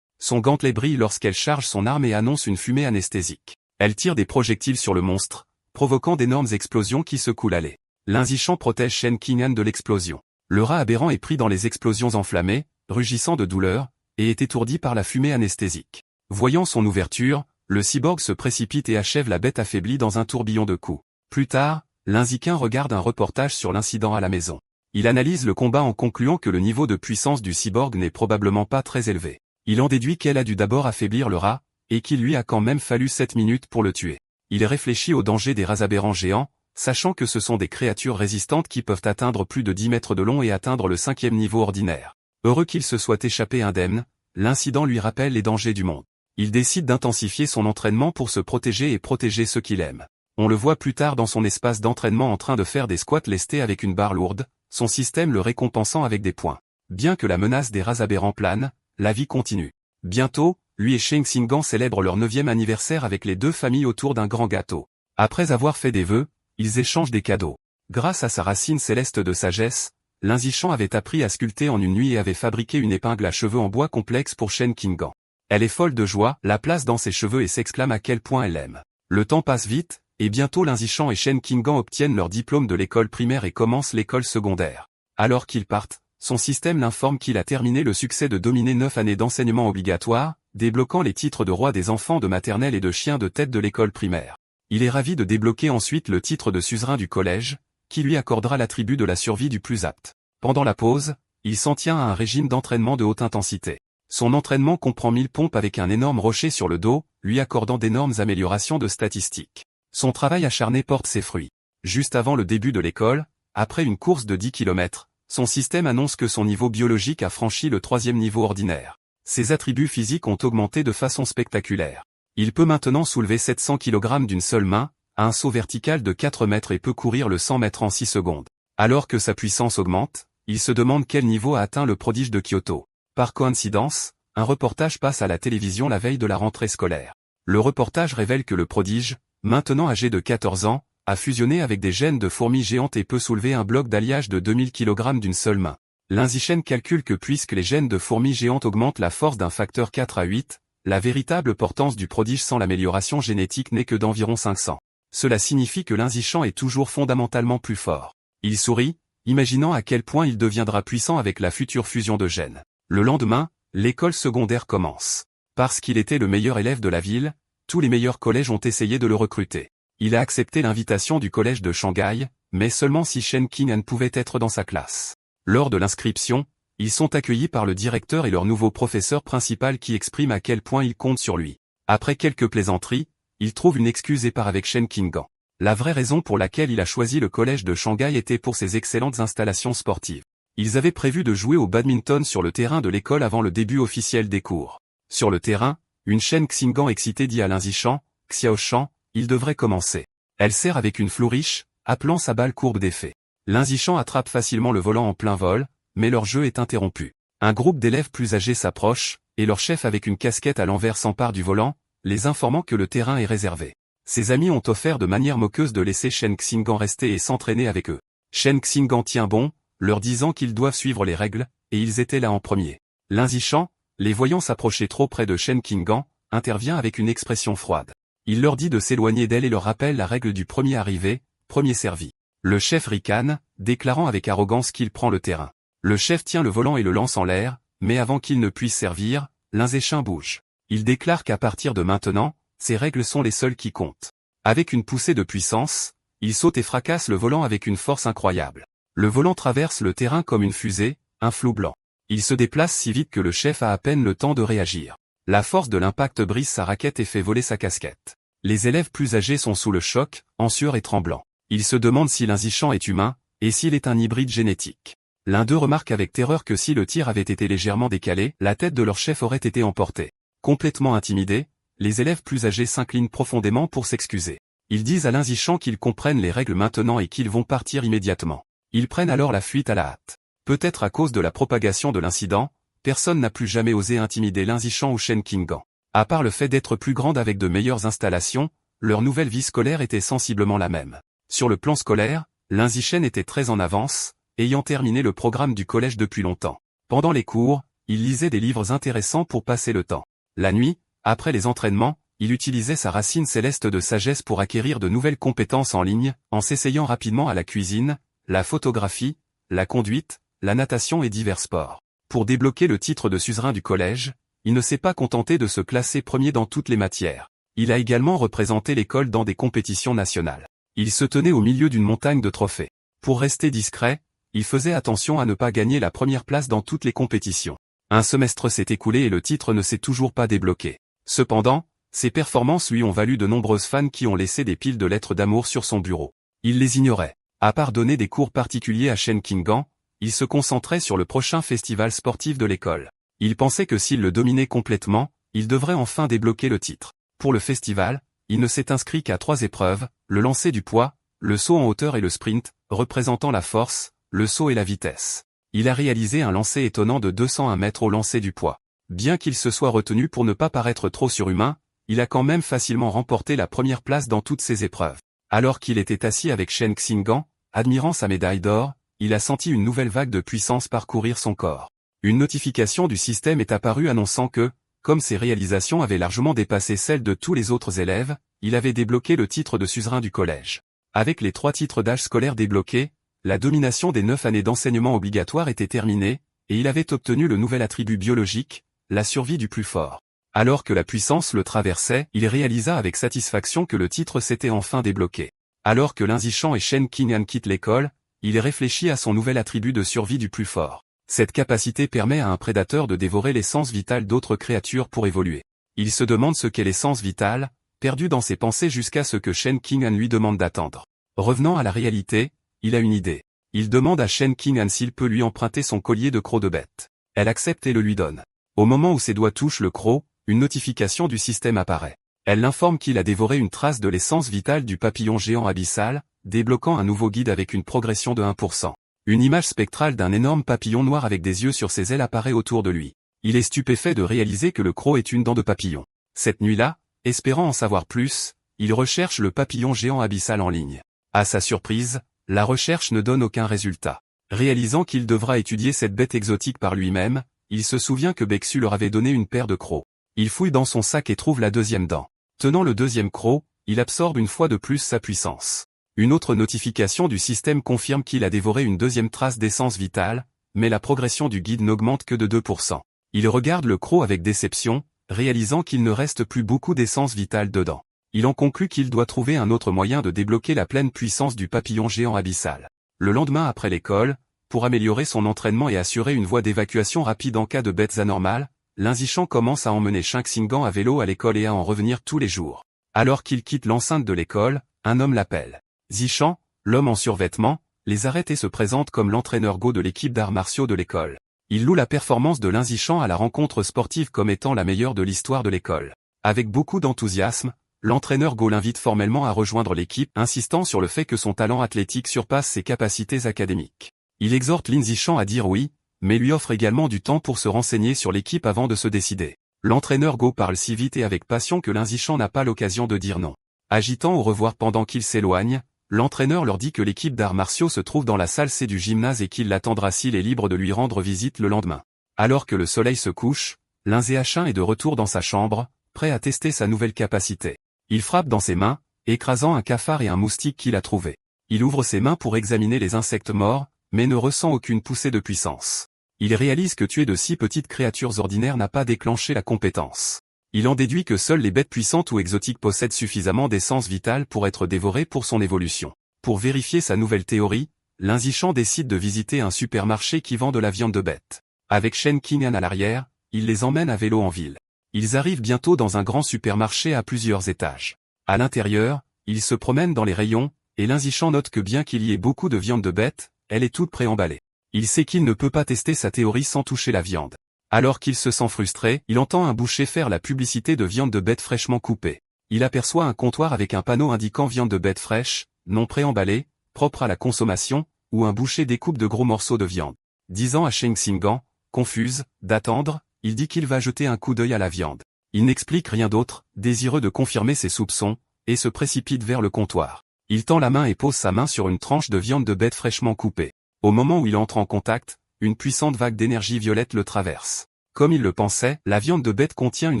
Son gantelet brille lorsqu'elle charge son arme et annonce une fumée anesthésique. Elle tire des projectiles sur le monstre, provoquant d'énormes explosions qui secouent l'allée. L'Inzichan protège Shen Qing'an de l'explosion. Le rat aberrant est pris dans les explosions enflammées, rugissant de douleur, et est étourdi par la fumée anesthésique. Voyant son ouverture, le cyborg se précipite et achève la bête affaiblie dans un tourbillon de coups. Plus tard, l'Inziquin regarde un reportage sur l'incident à la maison. Il analyse le combat en concluant que le niveau de puissance du cyborg n'est probablement pas très élevé. Il en déduit qu'elle a dû d'abord affaiblir le rat, et qu'il lui a quand même fallu 7 minutes pour le tuer. Il réfléchit au danger des rats aberrants géants, sachant que ce sont des créatures résistantes qui peuvent atteindre plus de 10 mètres de long et atteindre le 5e niveau ordinaire. Heureux qu'il se soit échappé indemne, l'incident lui rappelle les dangers du monde. Il décide d'intensifier son entraînement pour se protéger et protéger ceux qu'il aime. On le voit plus tard dans son espace d'entraînement en train de faire des squats lestés avec une barre lourde, son système le récompensant avec des points. Bien que la menace des rats aberrants plane, la vie continue. Bientôt, lui et Shen Qing'an célèbrent leur 9e anniversaire avec les deux familles autour d'un grand gâteau. Après avoir fait des vœux, ils échangent des cadeaux. Grâce à sa racine céleste de sagesse, l'Inzichan avait appris à sculpter en une nuit et avait fabriqué une épingle à cheveux en bois complexe pour Shen Qing'an. Elle est folle de joie, la place dans ses cheveux et s'exclame à quel point elle l'aime. Le temps passe vite, et bientôt l'Inzichan et Shen Qing'an obtiennent leur diplôme de l'école primaire et commencent l'école secondaire. Alors qu'ils partent, son système l'informe qu'il a terminé le succès de dominer 9 années d'enseignement obligatoire, débloquant les titres de roi des enfants de maternelle et de chien de tête de l'école primaire. Il est ravi de débloquer ensuite le titre de suzerain du collège, qui lui accordera l'attribut de la survie du plus apte. Pendant la pause, il s'en tient à un régime d'entraînement de haute intensité. Son entraînement comprend 1000 pompes avec un énorme rocher sur le dos, lui accordant d'énormes améliorations de statistiques. Son travail acharné porte ses fruits. Juste avant le début de l'école, après une course de 10 km, son système annonce que son niveau biologique a franchi le 3e niveau ordinaire. Ses attributs physiques ont augmenté de façon spectaculaire. Il peut maintenant soulever 700 kg d'une seule main, a un saut vertical de 4 mètres et peut courir le 100 mètres en 6 secondes. Alors que sa puissance augmente, il se demande quel niveau a atteint le prodige de Kyoto. Par coïncidence, un reportage passe à la télévision la veille de la rentrée scolaire. Le reportage révèle que le prodige, maintenant âgé de 14 ans, a fusionné avec des gènes de fourmis géantes et peut soulever un bloc d'alliage de 2000 kg d'une seule main. L'Inzichan calcule que puisque les gènes de fourmis géantes augmentent la force d'un facteur 4 à 8, la véritable portance du prodige sans l'amélioration génétique n'est que d'environ 500. Cela signifie que l'Inzichan est toujours fondamentalement plus fort. Il sourit, imaginant à quel point il deviendra puissant avec la future fusion de gènes. Le lendemain, l'école secondaire commence. Parce qu'il était le meilleur élève de la ville, tous les meilleurs collèges ont essayé de le recruter. Il a accepté l'invitation du collège de Shanghai, mais seulement si Shen Qing'an pouvait être dans sa classe. Lors de l'inscription, ils sont accueillis par le directeur et leur nouveau professeur principal qui exprime à quel point ils comptent sur lui. Après quelques plaisanteries, il trouve une excuse et part avec Shen Qing'an. La vraie raison pour laquelle il a choisi le collège de Shanghai était pour ses excellentes installations sportives. Ils avaient prévu de jouer au badminton sur le terrain de l'école avant le début officiel des cours. Sur le terrain, une Shen Qing'an excitée dit à l'Inzichan, Xiaoshan, il devrait commencer. Elle sert avec une flourish, appelant sa balle courbe d'effet. L'Inzichan attrape facilement le volant en plein vol, mais leur jeu est interrompu. Un groupe d'élèves plus âgés s'approche, et leur chef avec une casquette à l'envers s'empare du volant, les informant que le terrain est réservé. Ses amis ont offert de manière moqueuse de laisser Shen Qing'an rester et s'entraîner avec eux. Shen Qing'an tient bon, leur disant qu'ils doivent suivre les règles, et ils étaient là en premier. L'Inzichan, les voyant s'approcher trop près de Shen Qing'an, intervient avec une expression froide. Il leur dit de s'éloigner d'elle et leur rappelle la règle du premier arrivé, premier servi. Le chef ricane, déclarant avec arrogance qu'il prend le terrain. Le chef tient le volant et le lance en l'air, mais avant qu'il ne puisse servir, l'Inzichan bouge. Il déclare qu'à partir de maintenant, ces règles sont les seules qui comptent. Avec une poussée de puissance, il saute et fracasse le volant avec une force incroyable. Le volant traverse le terrain comme une fusée, un flou blanc. Il se déplace si vite que le chef a à peine le temps de réagir. La force de l'impact brise sa raquette et fait voler sa casquette. Les élèves plus âgés sont sous le choc, en sueur et tremblants. Ils se demandent si l'Inzichan est humain, et s'il est un hybride génétique. L'un d'eux remarque avec terreur que si le tir avait été légèrement décalé, la tête de leur chef aurait été emportée. Complètement intimidés, les élèves plus âgés s'inclinent profondément pour s'excuser. Ils disent à l'Inzichan qu'ils comprennent les règles maintenant et qu'ils vont partir immédiatement. Ils prennent alors la fuite à la hâte. Peut-être à cause de la propagation de l'incident, personne n'a plus jamais osé intimider l'Inzichan ou Shen Qing'an. À part le fait d'être plus grande avec de meilleures installations, leur nouvelle vie scolaire était sensiblement la même. Sur le plan scolaire, l'Inzichan était très en avance, ayant terminé le programme du collège depuis longtemps. Pendant les cours, il lisait des livres intéressants pour passer le temps. La nuit, après les entraînements, il utilisait sa racine céleste de sagesse pour acquérir de nouvelles compétences en ligne, en s'essayant rapidement à la cuisine, la photographie, la conduite, la natation et divers sports. Pour débloquer le titre de suzerain du collège, il ne s'est pas contenté de se classer premier dans toutes les matières. Il a également représenté l'école dans des compétitions nationales. Il se tenait au milieu d'une montagne de trophées. Pour rester discret, il faisait attention à ne pas gagner la première place dans toutes les compétitions. Un semestre s'est écoulé et le titre ne s'est toujours pas débloqué. Cependant, ses performances lui ont valu de nombreuses fans qui ont laissé des piles de lettres d'amour sur son bureau. Il les ignorait. À part donner des cours particuliers à Shen Qinggan, il se concentrait sur le prochain festival sportif de l'école. Il pensait que s'il le dominait complètement, il devrait enfin débloquer le titre. Pour le festival, il ne s'est inscrit qu'à 3 épreuves, le lancer du poids, le saut en hauteur et le sprint, représentant la force, le saut et la vitesse. Il a réalisé un lancer étonnant de 201 mètres au lancer du poids. Bien qu'il se soit retenu pour ne pas paraître trop surhumain, il a quand même facilement remporté la première place dans toutes ces épreuves. Alors qu'il était assis avec Shen Qinggan, admirant sa médaille d'or, il a senti une nouvelle vague de puissance parcourir son corps. Une notification du système est apparue annonçant que, comme ses réalisations avaient largement dépassé celles de tous les autres élèves, il avait débloqué le titre de suzerain du collège. Avec les 3 titres d'âge scolaire débloqués, la domination des 9 années d'enseignement obligatoire était terminée, et il avait obtenu le nouvel attribut biologique, la survie du plus fort. Alors que la puissance le traversait, il réalisa avec satisfaction que le titre s'était enfin débloqué. Alors que Lin Zishan et Shen Qingyan quittent l'école, il réfléchit à son nouvel attribut de survie du plus fort. Cette capacité permet à un prédateur de dévorer l'essence vitale d'autres créatures pour évoluer. Il se demande ce qu'est l'essence vitale, perdu dans ses pensées jusqu'à ce que Shen Qingyan lui demande d'attendre. Revenant à la réalité, il a une idée. Il demande à Shen Qingyan s'il peut lui emprunter son collier de croc de bête. Elle accepte et le lui donne. Au moment où ses doigts touchent le croc, une notification du système apparaît. Elle l'informe qu'il a dévoré une trace de l'essence vitale du papillon géant abyssal, débloquant un nouveau guide avec une progression de 1%. Une image spectrale d'un énorme papillon noir avec des yeux sur ses ailes apparaît autour de lui. Il est stupéfait de réaliser que le croc est une dent de papillon. Cette nuit-là, espérant en savoir plus, il recherche le papillon géant abyssal en ligne. À sa surprise, la recherche ne donne aucun résultat. Réalisant qu'il devra étudier cette bête exotique par lui-même, il se souvient que Bexu leur avait donné une paire de crocs. Il fouille dans son sac et trouve la deuxième dent. Tenant le deuxième croc, il absorbe une fois de plus sa puissance. Une autre notification du système confirme qu'il a dévoré une deuxième trace d'essence vitale, mais la progression du guide n'augmente que de 2%. Il regarde le croc avec déception, réalisant qu'il ne reste plus beaucoup d'essence vitale dedans. Il en conclut qu'il doit trouver un autre moyen de débloquer la pleine puissance du papillon géant abyssal. Le lendemain après l'école, pour améliorer son entraînement et assurer une voie d'évacuation rapide en cas de bêtes anormales, Lin Zishan commence à emmener Shen Qinggan à vélo à l'école et à en revenir tous les jours. Alors qu'il quitte l'enceinte de l'école, un homme l'appelle. Zishan, l'homme en survêtement, les arrête et se présente comme l'entraîneur Go de l'équipe d'arts martiaux de l'école. Il loue la performance de Lin Zishan à la rencontre sportive comme étant la meilleure de l'histoire de l'école. Avec beaucoup d'enthousiasme, l'entraîneur Go l'invite formellement à rejoindre l'équipe, insistant sur le fait que son talent athlétique surpasse ses capacités académiques. Il exhorte Lin Zishan à dire oui, mais lui offre également du temps pour se renseigner sur l'équipe avant de se décider. L'entraîneur Go parle si vite et avec passion que Lin Zishan n'a pas l'occasion de dire non. Agitant au revoir pendant qu'il s'éloigne, l'entraîneur leur dit que l'équipe d'arts martiaux se trouve dans la salle C du gymnase et qu'il l'attendra s'il est libre de lui rendre visite le lendemain. Alors que le soleil se couche, Lin Zishan est de retour dans sa chambre, prêt à tester sa nouvelle capacité. Il frappe dans ses mains, écrasant un cafard et un moustique qu'il a trouvé. Il ouvre ses mains pour examiner les insectes morts, mais ne ressent aucune poussée de puissance. Il réalise que tuer de si petites créatures ordinaires n'a pas déclenché la compétence. Il en déduit que seules les bêtes puissantes ou exotiques possèdent suffisamment d'essence vitale pour être dévorées pour son évolution. Pour vérifier sa nouvelle théorie, Lin Zishan décide de visiter un supermarché qui vend de la viande de bête. Avec Shen Qingyan à l'arrière, il les emmène à vélo en ville. Ils arrivent bientôt dans un grand supermarché à plusieurs étages. À l'intérieur, ils se promènent dans les rayons, et Lin Zishan note que bien qu'il y ait beaucoup de viande de bête, elle est toute préemballée. Il sait qu'il ne peut pas tester sa théorie sans toucher la viande. Alors qu'il se sent frustré, il entend un boucher faire la publicité de viande de bête fraîchement coupée. Il aperçoit un comptoir avec un panneau indiquant viande de bête fraîche, non préemballée, propre à la consommation, où un boucher découpe de gros morceaux de viande. Disant à Shen Qinggan, confuse, d'attendre, il dit qu'il va jeter un coup d'œil à la viande. Il n'explique rien d'autre, désireux de confirmer ses soupçons, et se précipite vers le comptoir. Il tend la main et pose sa main sur une tranche de viande de bête fraîchement coupée. Au moment où il entre en contact, une puissante vague d'énergie violette le traverse. Comme il le pensait, la viande de bête contient une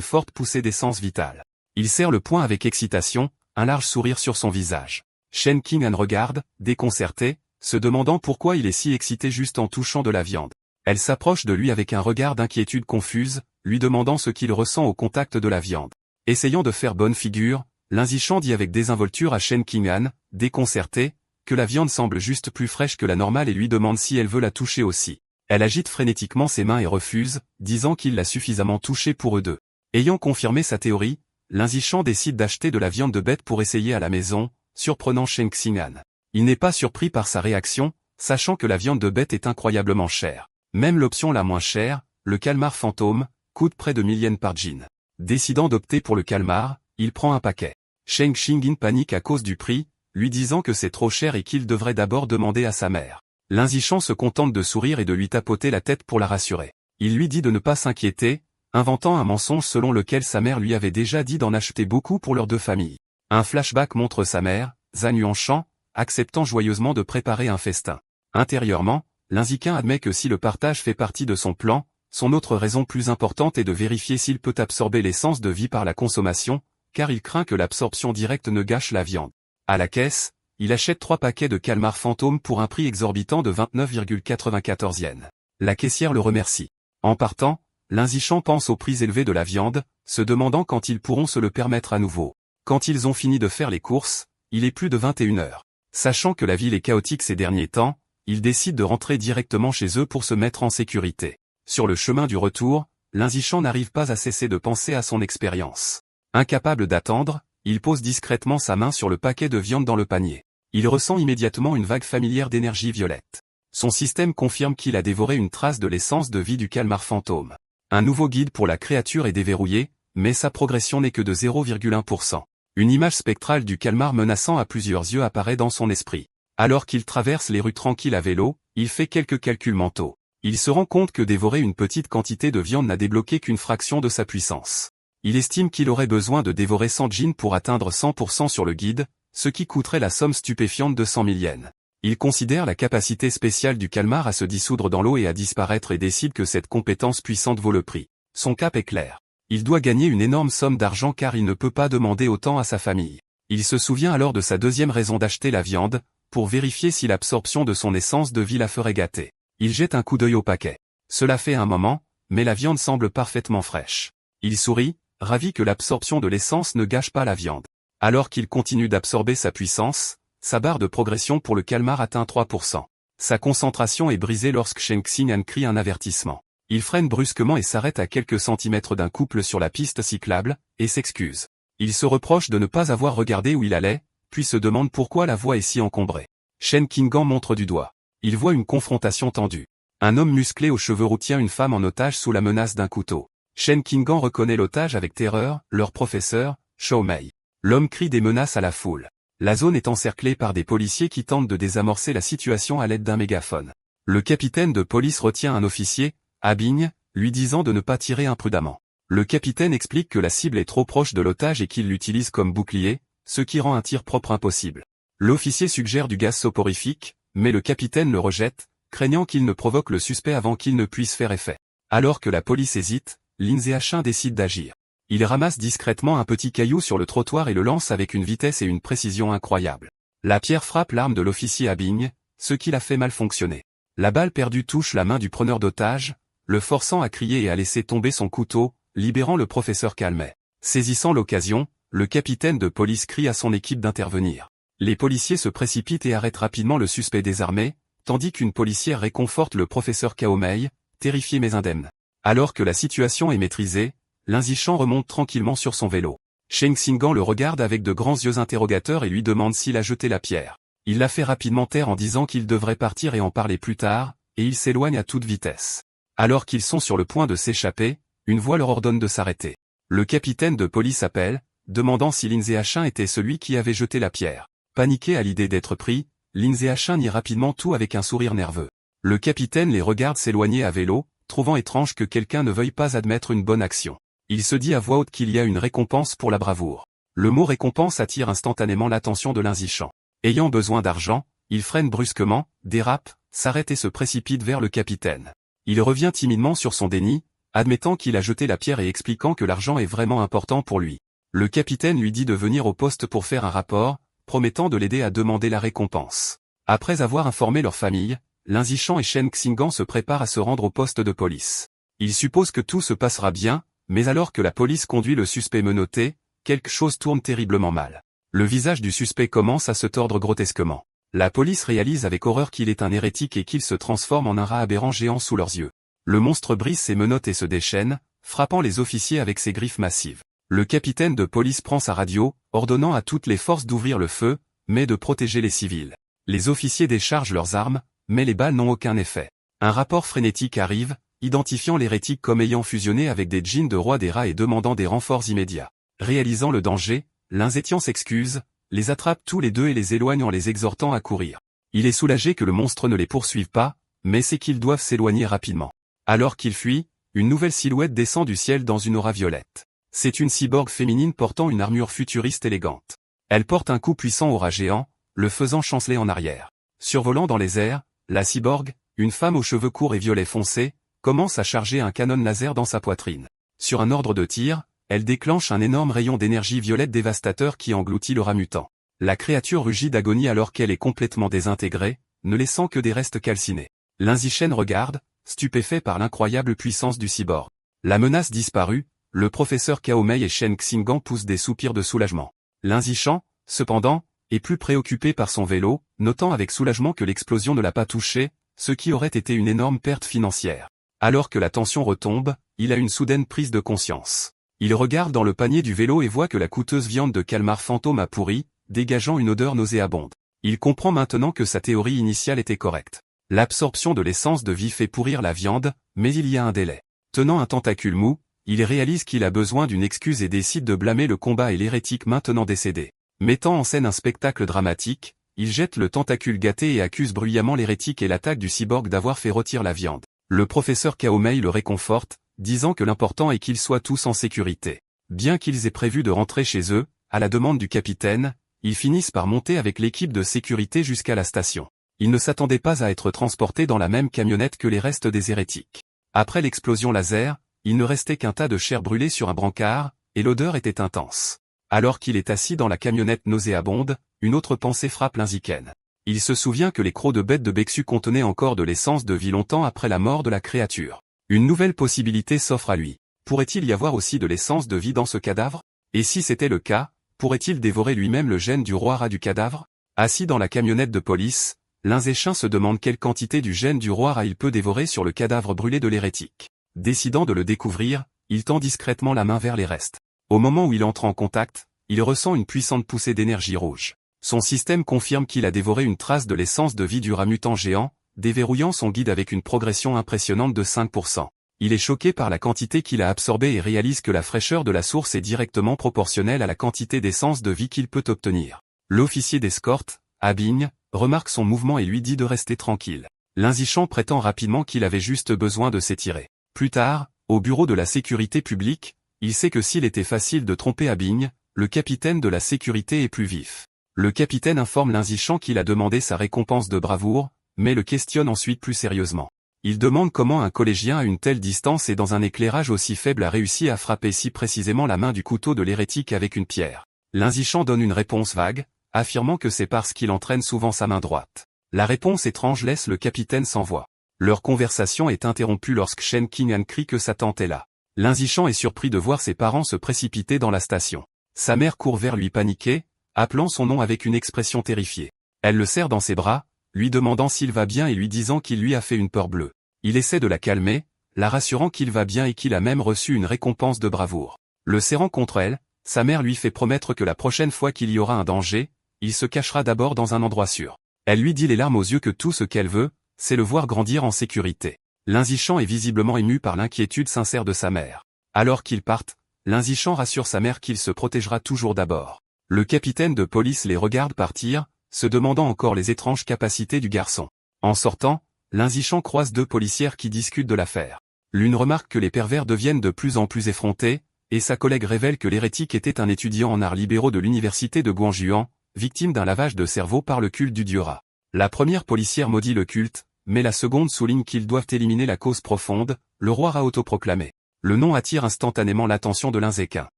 forte poussée d'essence vitale. Il serre le poing avec excitation, un large sourire sur son visage. Shen Qing'an regarde, déconcerté, se demandant pourquoi il est si excité juste en touchant de la viande. Elle s'approche de lui avec un regard d'inquiétude confuse, lui demandant ce qu'il ressent au contact de la viande. Essayant de faire bonne figure, Lin Zishan dit avec désinvolture à Shen Qing'an, déconcerté, que la viande semble juste plus fraîche que la normale et lui demande si elle veut la toucher aussi. Elle agite frénétiquement ses mains et refuse, disant qu'il l'a suffisamment touchée pour eux deux. Ayant confirmé sa théorie, Lin Zishan décide d'acheter de la viande de bête pour essayer à la maison, surprenant Shen Qing'an. Il n'est pas surpris par sa réaction, sachant que la viande de bête est incroyablement chère. Même l'option la moins chère, le calmar fantôme, coûte près de 1000 yens par jean. Décidant d'opter pour le calmar, il prend un paquet. Shen Qing'an panique à cause du prix, lui disant que c'est trop cher et qu'il devrait d'abord demander à sa mère. Lin Zishan se contente de sourire et de lui tapoter la tête pour la rassurer. Il lui dit de ne pas s'inquiéter, inventant un mensonge selon lequel sa mère lui avait déjà dit d'en acheter beaucoup pour leurs deux familles. Un flashback montre sa mère, Zhan Yuanshan, acceptant joyeusement de préparer un festin. Intérieurement, Lin Zishan admet que si le partage fait partie de son plan, son autre raison plus importante est de vérifier s'il peut absorber l'essence de vie par la consommation, car il craint que l'absorption directe ne gâche la viande. À la caisse, il achète 3 paquets de calmar fantôme pour un prix exorbitant de 29,94 yens. La caissière le remercie. En partant, Lin Zishan pense aux prix élevés de la viande, se demandant quand ils pourront se le permettre à nouveau. Quand ils ont fini de faire les courses, il est plus de 21 heures. Sachant que la ville est chaotique ces derniers temps, ils décident de rentrer directement chez eux pour se mettre en sécurité. Sur le chemin du retour, Lin Zishan n'arrive pas à cesser de penser à son expérience. Incapable d'attendre, il pose discrètement sa main sur le paquet de viande dans le panier. Il ressent immédiatement une vague familière d'énergie violette. Son système confirme qu'il a dévoré une trace de l'essence de vie du calmar fantôme. Un nouveau guide pour la créature est déverrouillé, mais sa progression n'est que de 0,1%. Une image spectrale du calmar menaçant à plusieurs yeux apparaît dans son esprit. Alors qu'il traverse les rues tranquilles à vélo, il fait quelques calculs mentaux. Il se rend compte que dévorer une petite quantité de viande n'a débloqué qu'une fraction de sa puissance. Il estime qu'il aurait besoin de dévorer 100 jeans pour atteindre 100% sur le guide, ce qui coûterait la somme stupéfiante de 100 000 yens. Il considère la capacité spéciale du calmar à se dissoudre dans l'eau et à disparaître et décide que cette compétence puissante vaut le prix. Son cap est clair. Il doit gagner une énorme somme d'argent car il ne peut pas demander autant à sa famille. Il se souvient alors de sa deuxième raison d'acheter la viande, pour vérifier si l'absorption de son essence de vie la ferait gâter. Il jette un coup d'œil au paquet. Cela fait un moment, mais la viande semble parfaitement fraîche. Il sourit, ravi que l'absorption de l'essence ne gâche pas la viande. Alors qu'il continue d'absorber sa puissance, sa barre de progression pour le calmar atteint 3%. Sa concentration est brisée lorsque Shen Qing'an crie un avertissement. Il freine brusquement et s'arrête à quelques centimètres d'un couple sur la piste cyclable, et s'excuse. Il se reproche de ne pas avoir regardé où il allait, puis se demande pourquoi la voie est si encombrée. Shen Qing'an montre du doigt. Il voit une confrontation tendue. Un homme musclé aux cheveux roux tient une femme en otage sous la menace d'un couteau. Shen Qing'an reconnaît l'otage avec terreur, leur professeur, Shao Mei. L'homme crie des menaces à la foule. La zone est encerclée par des policiers qui tentent de désamorcer la situation à l'aide d'un mégaphone. Le capitaine de police retient un officier, Abing, lui disant de ne pas tirer imprudemment. Le capitaine explique que la cible est trop proche de l'otage et qu'il l'utilise comme bouclier, ce qui rend un tir propre impossible. L'officier suggère du gaz soporifique, mais le capitaine le rejette, craignant qu'il ne provoque le suspect avant qu'il ne puisse faire effet. Alors que la police hésite, Lin Zishan décide d'agir. Il ramasse discrètement un petit caillou sur le trottoir et le lance avec une vitesse et une précision incroyables. La pierre frappe l'arme de l'officier Abing, ce qui la fait mal fonctionner. La balle perdue touche la main du preneur d'otage, le forçant à crier et à laisser tomber son couteau, libérant le professeur Calmet. Saisissant l'occasion, le capitaine de police crie à son équipe d'intervenir. Les policiers se précipitent et arrêtent rapidement le suspect désarmé, tandis qu'une policière réconforte le professeur Cao Mei, terrifié mais indemne. Alors que la situation est maîtrisée, Lin Zishan remonte tranquillement sur son vélo. Shen Qing'an le regarde avec de grands yeux interrogateurs et lui demande s'il a jeté la pierre. Il la fait rapidement taire en disant qu'il devrait partir et en parler plus tard, et il s'éloigne à toute vitesse. Alors qu'ils sont sur le point de s'échapper, une voix leur ordonne de s'arrêter. Le capitaine de police appelle, demandant si Lin Zishan était celui qui avait jeté la pierre. Paniqué à l'idée d'être pris, Lin Zishan nie rapidement tout avec un sourire nerveux. Le capitaine les regarde s'éloigner à vélo, trouvant étrange que quelqu'un ne veuille pas admettre une bonne action. Il se dit à voix haute qu'il y a une récompense pour la bravoure. Le mot récompense attire instantanément l'attention de Lin Zishan. Ayant besoin d'argent, il freine brusquement, dérape, s'arrête et se précipite vers le capitaine. Il revient timidement sur son déni, admettant qu'il a jeté la pierre et expliquant que l'argent est vraiment important pour lui. Le capitaine lui dit de venir au poste pour faire un rapport, promettant de l'aider à demander la récompense. Après avoir informé leur famille, Lin Zishan et Shen Xingang se préparent à se rendre au poste de police. Ils supposent que tout se passera bien, mais alors que la police conduit le suspect menotté, quelque chose tourne terriblement mal. Le visage du suspect commence à se tordre grotesquement. La police réalise avec horreur qu'il est un hérétique et qu'il se transforme en un rat aberrant géant sous leurs yeux. Le monstre brise ses menottes et se déchaîne, frappant les officiers avec ses griffes massives. Le capitaine de police prend sa radio, ordonnant à toutes les forces d'ouvrir le feu, mais de protéger les civils. Les officiers déchargent leurs armes, mais les balles n'ont aucun effet. Un rapport frénétique arrive, identifiant l'hérétique comme ayant fusionné avec des djinns de roi des rats et demandant des renforts immédiats. Réalisant le danger, Lin Zetian s'excuse, les attrape tous les deux et les éloigne en les exhortant à courir. Il est soulagé que le monstre ne les poursuive pas, mais c'est qu'ils doivent s'éloigner rapidement. Alors qu'il fuit, une nouvelle silhouette descend du ciel dans une aura violette. C'est une cyborg féminine portant une armure futuriste élégante. Elle porte un coup puissant au rat géant, le faisant chanceler en arrière. Survolant dans les airs, la cyborg, une femme aux cheveux courts et violet foncé, commence à charger un canon laser dans sa poitrine. Sur un ordre de tir, elle déclenche un énorme rayon d'énergie violette dévastateur qui engloutit le rat mutant. La créature rugit d'agonie alors qu'elle est complètement désintégrée, ne laissant que des restes calcinés. Lin Zishan regarde, stupéfait par l'incroyable puissance du cyborg. La menace disparue, le professeur Cao Mei et Shen Xingang poussent des soupirs de soulagement. Lin Zishan, cependant, est plus préoccupé par son vélo, notant avec soulagement que l'explosion ne l'a pas touché, ce qui aurait été une énorme perte financière. Alors que la tension retombe, il a une soudaine prise de conscience. Il regarde dans le panier du vélo et voit que la coûteuse viande de calmar fantôme a pourri, dégageant une odeur nauséabonde. Il comprend maintenant que sa théorie initiale était correcte. L'absorption de l'essence de vie fait pourrir la viande, mais il y a un délai. Tenant un tentacule mou, il réalise qu'il a besoin d'une excuse et décide de blâmer le combat et l'hérétique maintenant décédé. Mettant en scène un spectacle dramatique, il jette le tentacule gâté et accuse bruyamment l'hérétique et l'attaque du cyborg d'avoir fait rôtir la viande. Le professeur Cao Mei le réconforte, disant que l'important est qu'ils soient tous en sécurité. Bien qu'ils aient prévu de rentrer chez eux, à la demande du capitaine, ils finissent par monter avec l'équipe de sécurité jusqu'à la station. Ils ne s'attendaient pas à être transportés dans la même camionnette que les restes des hérétiques. Après l'explosion laser, il ne restait qu'un tas de chair brûlée sur un brancard, et l'odeur était intense. Alors qu'il est assis dans la camionnette nauséabonde, une autre pensée frappe Lin Zishan. Il se souvient que les crocs de bête de Bexu contenaient encore de l'essence de vie longtemps après la mort de la créature. Une nouvelle possibilité s'offre à lui. Pourrait-il y avoir aussi de l'essence de vie dans ce cadavre? Et si c'était le cas, pourrait-il dévorer lui-même le gène du roi rat du cadavre? Assis dans la camionnette de police, Lin Zishan se demande quelle quantité du gène du roi rat il peut dévorer sur le cadavre brûlé de l'hérétique. Décidant de le découvrir, il tend discrètement la main vers les restes. Au moment où il entre en contact, il ressent une puissante poussée d'énergie rouge. Son système confirme qu'il a dévoré une trace de l'essence de vie du rat mutant géant, déverrouillant son guide avec une progression impressionnante de 5%. Il est choqué par la quantité qu'il a absorbée et réalise que la fraîcheur de la source est directement proportionnelle à la quantité d'essence de vie qu'il peut obtenir. L'officier d'escorte, Abing, remarque son mouvement et lui dit de rester tranquille. Lin Zishan prétend rapidement qu'il avait juste besoin de s'étirer. Plus tard, au bureau de la sécurité publique, il sait que s'il était facile de tromper Abing, le capitaine de la sécurité est plus vif. Le capitaine informe Lin Zishan qu'il a demandé sa récompense de bravoure, mais le questionne ensuite plus sérieusement. Il demande comment un collégien à une telle distance et dans un éclairage aussi faible a réussi à frapper si précisément la main du couteau de l'hérétique avec une pierre. Lin Zishan donne une réponse vague, affirmant que c'est parce qu'il entraîne souvent sa main droite. La réponse étrange laisse le capitaine sans voix. Leur conversation est interrompue lorsque Shen Qing'an crie que sa tante est là. Lin Zishan est surpris de voir ses parents se précipiter dans la station. Sa mère court vers lui paniquée, appelant son nom avec une expression terrifiée. Elle le serre dans ses bras, lui demandant s'il va bien et lui disant qu'il lui a fait une peur bleue. Il essaie de la calmer, la rassurant qu'il va bien et qu'il a même reçu une récompense de bravoure. Le serrant contre elle, sa mère lui fait promettre que la prochaine fois qu'il y aura un danger, il se cachera d'abord dans un endroit sûr. Elle lui dit les larmes aux yeux que tout ce qu'elle veut, c'est le voir grandir en sécurité. Lin Zishan est visiblement ému par l'inquiétude sincère de sa mère. Alors qu'ils partent, Lin Zishan rassure sa mère qu'il se protégera toujours d'abord. Le capitaine de police les regarde partir, se demandant encore les étranges capacités du garçon. En sortant, Lin Zishan croise deux policières qui discutent de l'affaire. L'une remarque que les pervers deviennent de plus en plus effrontés, et sa collègue révèle que l'hérétique était un étudiant en arts libéraux de l'université de Guangzhouan, victime d'un lavage de cerveau par le culte du dieu rat. La première policière maudit le culte, mais la seconde souligne qu'ils doivent éliminer la cause profonde, le roi Ra autoproclamé. Le nom attire instantanément l'attention de l'Inzéquin.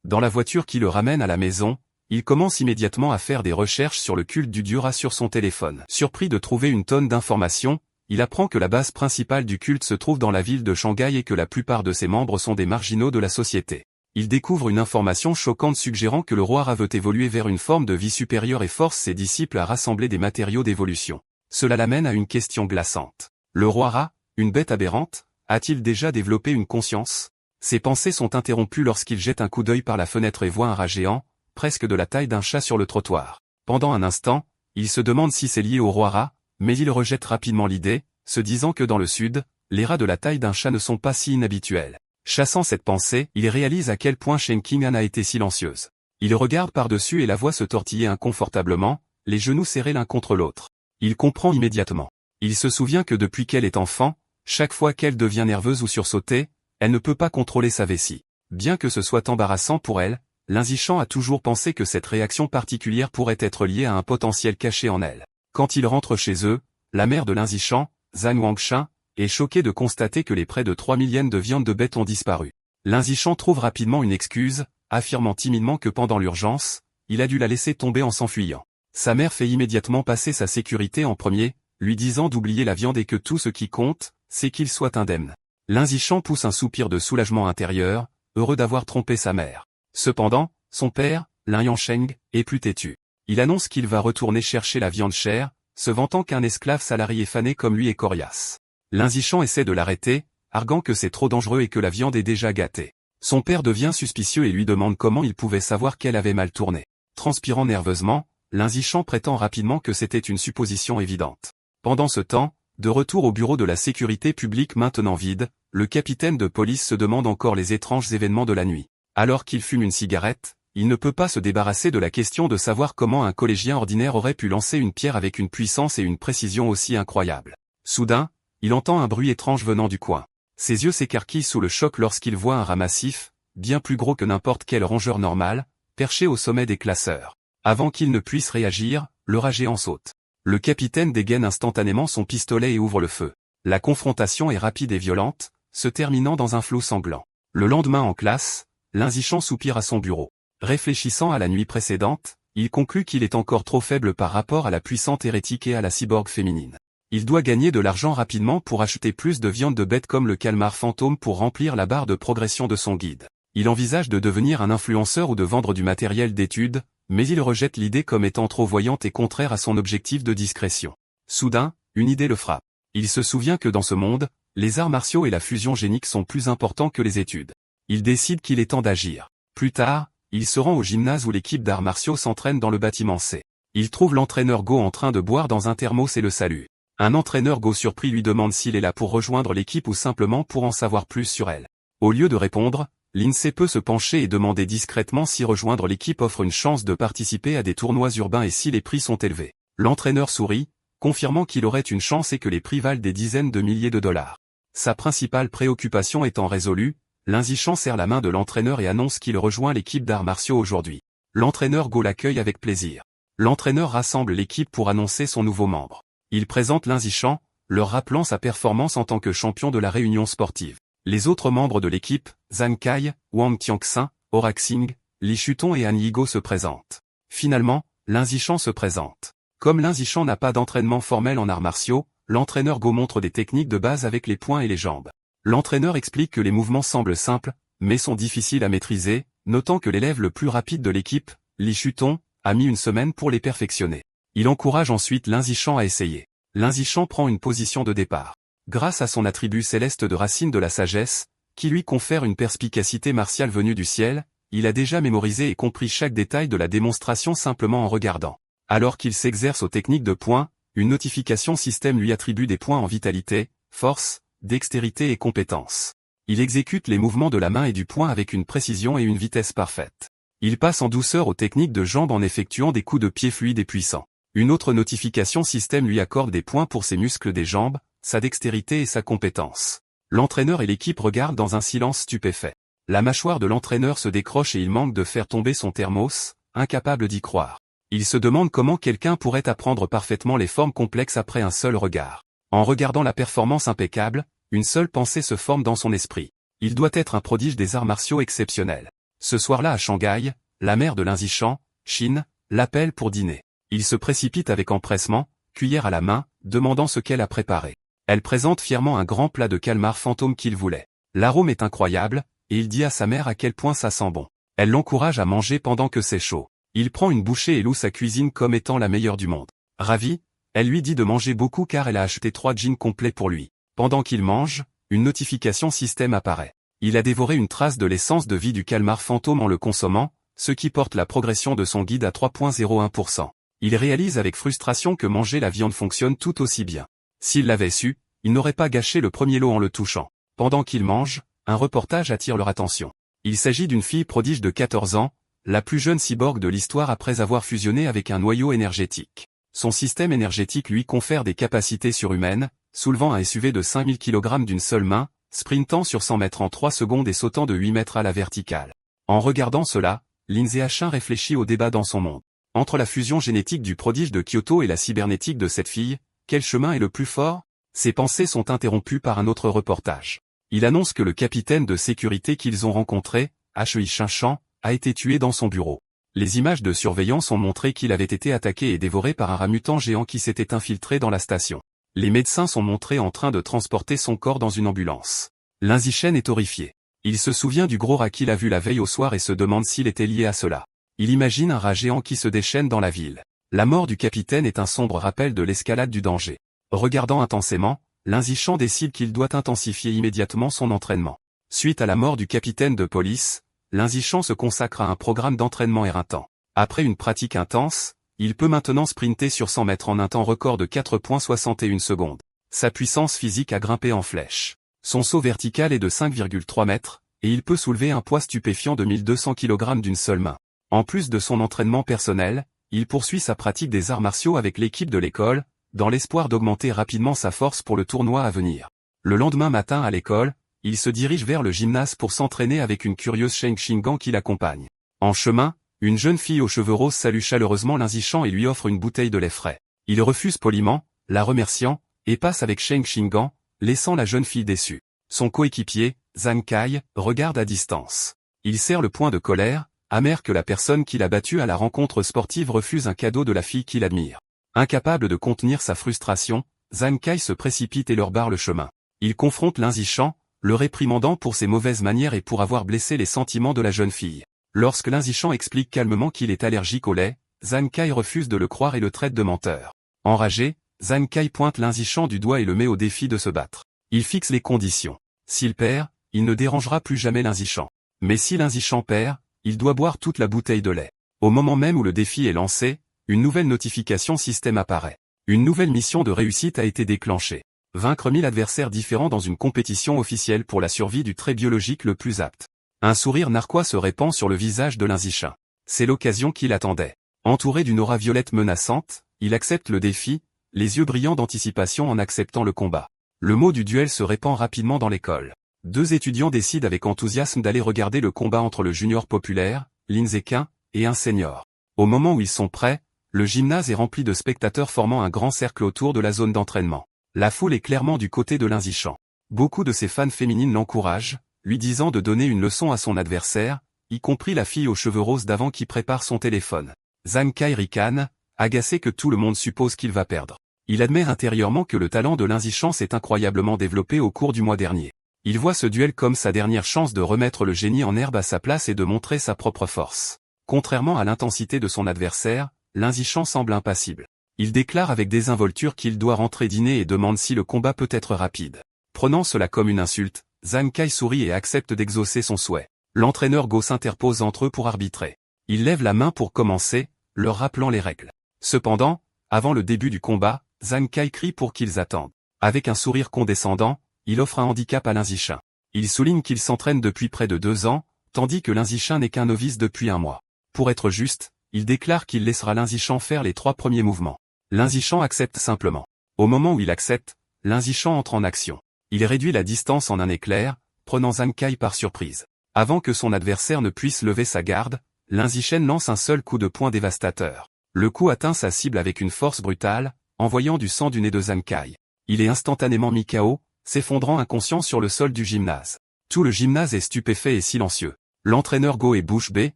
Dans la voiture qui le ramène à la maison, il commence immédiatement à faire des recherches sur le culte du dieu Ra sur son téléphone. Surpris de trouver une tonne d'informations, il apprend que la base principale du culte se trouve dans la ville de Shanghai et que la plupart de ses membres sont des marginaux de la société. Il découvre une information choquante suggérant que le roi Ra veut évoluer vers une forme de vie supérieure et force ses disciples à rassembler des matériaux d'évolution. Cela l'amène à une question glaçante. Le roi Ra, une bête aberrante, a-t-il déjà développé une conscience? Ses pensées sont interrompues lorsqu'il jette un coup d'œil par la fenêtre et voit un rat géant, presque de la taille d'un chat sur le trottoir. Pendant un instant, il se demande si c'est lié au roi Ra, mais il rejette rapidement l'idée, se disant que dans le sud, les rats de la taille d'un chat ne sont pas si inhabituels. Chassant cette pensée, il réalise à quel point Shen Qing'an a été silencieuse. Il regarde par-dessus et la voit se tortiller inconfortablement, les genoux serrés l'un contre l'autre. Il comprend immédiatement. Il se souvient que depuis qu'elle est enfant, chaque fois qu'elle devient nerveuse ou sursautée, elle ne peut pas contrôler sa vessie. Bien que ce soit embarrassant pour elle, Linzichan a toujours pensé que cette réaction particulière pourrait être liée à un potentiel caché en elle. Quand il rentre chez eux, la mère de Linzichan, Zhan Wangshan, est choquée de constater que les près de 3000 yens de viande de bête ont disparu. Linzichan trouve rapidement une excuse, affirmant timidement que pendant l'urgence, il a dû la laisser tomber en s'enfuyant. Sa mère fait immédiatement passer sa sécurité en premier, lui disant d'oublier la viande et que tout ce qui compte, c'est qu'il soit indemne. Linzichan pousse un soupir de soulagement intérieur, heureux d'avoir trompé sa mère. Cependant, son père, Lin Yansheng, est plus têtu. Il annonce qu'il va retourner chercher la viande chère, se vantant qu'un esclave salarié fané comme lui est coriace. Linzichan essaie de l'arrêter, arguant que c'est trop dangereux et que la viande est déjà gâtée. Son père devient suspicieux et lui demande comment il pouvait savoir qu'elle avait mal tourné. Transpirant nerveusement, Linzichan prétend rapidement que c'était une supposition évidente. Pendant ce temps, de retour au bureau de la sécurité publique maintenant vide, le capitaine de police se demande encore les étranges événements de la nuit. Alors qu'il fume une cigarette, il ne peut pas se débarrasser de la question de savoir comment un collégien ordinaire aurait pu lancer une pierre avec une puissance et une précision aussi incroyables. Soudain, il entend un bruit étrange venant du coin. Ses yeux s'écarquillent sous le choc lorsqu'il voit un rat massif, bien plus gros que n'importe quel rongeur normal, perché au sommet des classeurs. Avant qu'il ne puisse réagir, le rat géant saute. Le capitaine dégaine instantanément son pistolet et ouvre le feu. La confrontation est rapide et violente, se terminant dans un flot sanglant. Le lendemain en classe, Linzichan soupire à son bureau. Réfléchissant à la nuit précédente, il conclut qu'il est encore trop faible par rapport à la puissante hérétique et à la cyborg féminine. Il doit gagner de l'argent rapidement pour acheter plus de viande de bête comme le calmar fantôme pour remplir la barre de progression de son guide. Il envisage de devenir un influenceur ou de vendre du matériel d'étude, mais il rejette l'idée comme étant trop voyante et contraire à son objectif de discrétion. Soudain, une idée le frappe. Il se souvient que dans ce monde, les arts martiaux et la fusion génique sont plus importants que les études. Il décide qu'il est temps d'agir. Plus tard, il se rend au gymnase où l'équipe d'arts martiaux s'entraîne dans le bâtiment C. Il trouve l'entraîneur Go en train de boire dans un thermos et le salue. Un entraîneur Go surpris lui demande s'il est là pour rejoindre l'équipe ou simplement pour en savoir plus sur elle. Au lieu de répondre, l'INSEE peut se pencher et demander discrètement si rejoindre l'équipe offre une chance de participer à des tournois urbains et si les prix sont élevés. L'entraîneur sourit, confirmant qu'il aurait une chance et que les prix valent des dizaines de milliers de dollars. Sa principale préoccupation étant résolue, Linzichan serre la main de l'entraîneur et annonce qu'il rejoint l'équipe d'arts martiaux aujourd'hui. L'entraîneur Go l'accueille avec plaisir. L'entraîneur rassemble l'équipe pour annoncer son nouveau membre. Il présente Linzichan, leur rappelant sa performance en tant que champion de la réunion sportive. Les autres membres de l'équipe, Zhang Kai, Wang Tianxin, Horak Singh, Li Chuton et Han Yigo se présentent. Finalement, Linzichan se présente. Comme Linzichan n'a pas d'entraînement formel en arts martiaux, l'entraîneur Go montre des techniques de base avec les poings et les jambes. L'entraîneur explique que les mouvements semblent simples, mais sont difficiles à maîtriser, notant que l'élève le plus rapide de l'équipe, Li Chuton, a mis une semaine pour les perfectionner. Il encourage ensuite Linzichan à essayer. Linzichan prend une position de départ. Grâce à son attribut céleste de racine de la sagesse, qui lui confère une perspicacité martiale venue du ciel, il a déjà mémorisé et compris chaque détail de la démonstration simplement en regardant. Alors qu'il s'exerce aux techniques de poing, une notification système lui attribue des points en vitalité, force, dextérité et compétence. Il exécute les mouvements de la main et du poing avec une précision et une vitesse parfaite. Il passe en douceur aux techniques de jambes en effectuant des coups de pied fluides et puissants. Une autre notification système lui accorde des points pour ses muscles des jambes, sa dextérité et sa compétence. L'entraîneur et l'équipe regardent dans un silence stupéfait. La mâchoire de l'entraîneur se décroche et il manque de faire tomber son thermos, incapable d'y croire. Il se demande comment quelqu'un pourrait apprendre parfaitement les formes complexes après un seul regard. En regardant la performance impeccable, une seule pensée se forme dans son esprit. Il doit être un prodige des arts martiaux exceptionnels. Ce soir-là à Shanghai, la mère de Lin Zishan, Shin, l'appelle pour dîner. Il se précipite avec empressement, cuillère à la main, demandant ce qu'elle a préparé. Elle présente fièrement un grand plat de calmar fantôme qu'il voulait. L'arôme est incroyable, et il dit à sa mère à quel point ça sent bon. Elle l'encourage à manger pendant que c'est chaud. Il prend une bouchée et loue sa cuisine comme étant la meilleure du monde. Ravie, elle lui dit de manger beaucoup car elle a acheté 3 jeans complets pour lui. Pendant qu'il mange, une notification système apparaît. Il a dévoré une trace de l'essence de vie du calmar fantôme en le consommant, ce qui porte la progression de son guide à 3,01%. Il réalise avec frustration que manger la viande fonctionne tout aussi bien. S'il l'avait su, il n'aurait pas gâché le premier lot en le touchant. Pendant qu'il mange, un reportage attire leur attention. Il s'agit d'une fille prodige de 14 ans, la plus jeune cyborg de l'histoire après avoir fusionné avec un noyau énergétique. Son système énergétique lui confère des capacités surhumaines, soulevant un SUV de 5000 kg d'une seule main, sprintant sur 100 mètres en 3 secondes et sautant de 8 mètres à la verticale. En regardant cela, Lin Zishan réfléchit au débat dans son monde. Entre la fusion génétique du prodige de Kyoto et la cybernétique de cette fille, quel chemin est le plus fort? Ses pensées sont interrompues par un autre reportage. Il annonce que le capitaine de sécurité qu'ils ont rencontré, Hui Shinchan, a été tué dans son bureau. Les images de surveillance ont montré qu'il avait été attaqué et dévoré par un rat mutant géant qui s'était infiltré dans la station. Les médecins sont montrés en train de transporter son corps dans une ambulance. Lin Zishan est horrifié. Il se souvient du gros rat qu'il a vu la veille au soir et se demande s'il était lié à cela. Il imagine un rat géant qui se déchaîne dans la ville. La mort du capitaine est un sombre rappel de l'escalade du danger. Regardant intensément, Lin Zishan décide qu'il doit intensifier immédiatement son entraînement. Suite à la mort du capitaine de police, Lin Zishan se consacre à un programme d'entraînement éreintant. Après une pratique intense, il peut maintenant sprinter sur 100 mètres en un temps record de 4,61 secondes. Sa puissance physique a grimpé en flèche. Son saut vertical est de 5,3 mètres, et il peut soulever un poids stupéfiant de 1200 kg d'une seule main. En plus de son entraînement personnel, il poursuit sa pratique des arts martiaux avec l'équipe de l'école, dans l'espoir d'augmenter rapidement sa force pour le tournoi à venir. Le lendemain matin à l'école, il se dirige vers le gymnase pour s'entraîner avec une curieuse Sheng Xingang qui l'accompagne. En chemin, une jeune fille aux cheveux roses salue chaleureusement Lin Zishan et lui offre une bouteille de lait frais. Il refuse poliment, la remerciant, et passe avec Sheng Xingang, laissant la jeune fille déçue. Son coéquipier, Zhang Kai, regarde à distance. Il serre le poing de colère, amer que la personne qu'il a battue à la rencontre sportive refuse un cadeau de la fille qu'il admire. Incapable de contenir sa frustration, Zhang Kai se précipite et leur barre le chemin. Il confronte Lin Zishan, le réprimandant pour ses mauvaises manières et pour avoir blessé les sentiments de la jeune fille. Lorsque Lin Zishan explique calmement qu'il est allergique au lait, Zhang Kai refuse de le croire et le traite de menteur. Enragé, Zhang Kai pointe Lin Zishan du doigt et le met au défi de se battre. Il fixe les conditions. S'il perd, il ne dérangera plus jamais Lin Zishan. Mais si Lin Zishan perd, il doit boire toute la bouteille de lait. Au moment même où le défi est lancé, une nouvelle notification système apparaît. Une nouvelle mission de réussite a été déclenchée. Vaincre 1000 adversaires différents dans une compétition officielle pour la survie du trait biologique le plus apte. Un sourire narquois se répand sur le visage de Lin Zishan. C'est l'occasion qu'il attendait. Entouré d'une aura violette menaçante, il accepte le défi, les yeux brillants d'anticipation en acceptant le combat. Le mot du duel se répand rapidement dans l'école. 2 étudiants décident avec enthousiasme d'aller regarder le combat entre le junior populaire, Lin Zekin, et un senior. Au moment où ils sont prêts, le gymnase est rempli de spectateurs formant un grand cercle autour de la zone d'entraînement. La foule est clairement du côté de Lin Zishan. Beaucoup de ses fans féminines l'encouragent, lui disant de donner une leçon à son adversaire, y compris la fille aux cheveux roses d'avant qui prépare son téléphone. Zhang Kai ricane, agacé que tout le monde suppose qu'il va perdre. Il admet intérieurement que le talent de Lin Zishan s'est incroyablement développé au cours du mois dernier. Il voit ce duel comme sa dernière chance de remettre le génie en herbe à sa place et de montrer sa propre force. Contrairement à l'intensité de son adversaire, Lin Zishan semble impassible. Il déclare avec désinvolture qu'il doit rentrer dîner et demande si le combat peut être rapide. Prenant cela comme une insulte, Zhang Kai sourit et accepte d'exaucer son souhait. L'entraîneur Go s'interpose entre eux pour arbitrer. Il lève la main pour commencer, leur rappelant les règles. Cependant, avant le début du combat, Zhang Kai crie pour qu'ils attendent. Avec un sourire condescendant, il offre un handicap à Lin Zishan. Il souligne qu'il s'entraîne depuis près de 2 ans, tandis que Lin Zishan n'est qu'un novice depuis 1 mois. Pour être juste, il déclare qu'il laissera Lin Zishan faire les 3 premiers mouvements. Lin Zishan accepte simplement. Au moment où il accepte, Lin Zishan entre en action. Il réduit la distance en un éclair, prenant Zhang Kai par surprise. Avant que son adversaire ne puisse lever sa garde, Lin Zishan lance un seul coup de poing dévastateur. Le coup atteint sa cible avec une force brutale, envoyant du sang du nez de Zhang Kai. Il est instantanément mis KO, s'effondrant inconscient sur le sol du gymnase. Tout le gymnase est stupéfait et silencieux. L'entraîneur Go est bouche bée,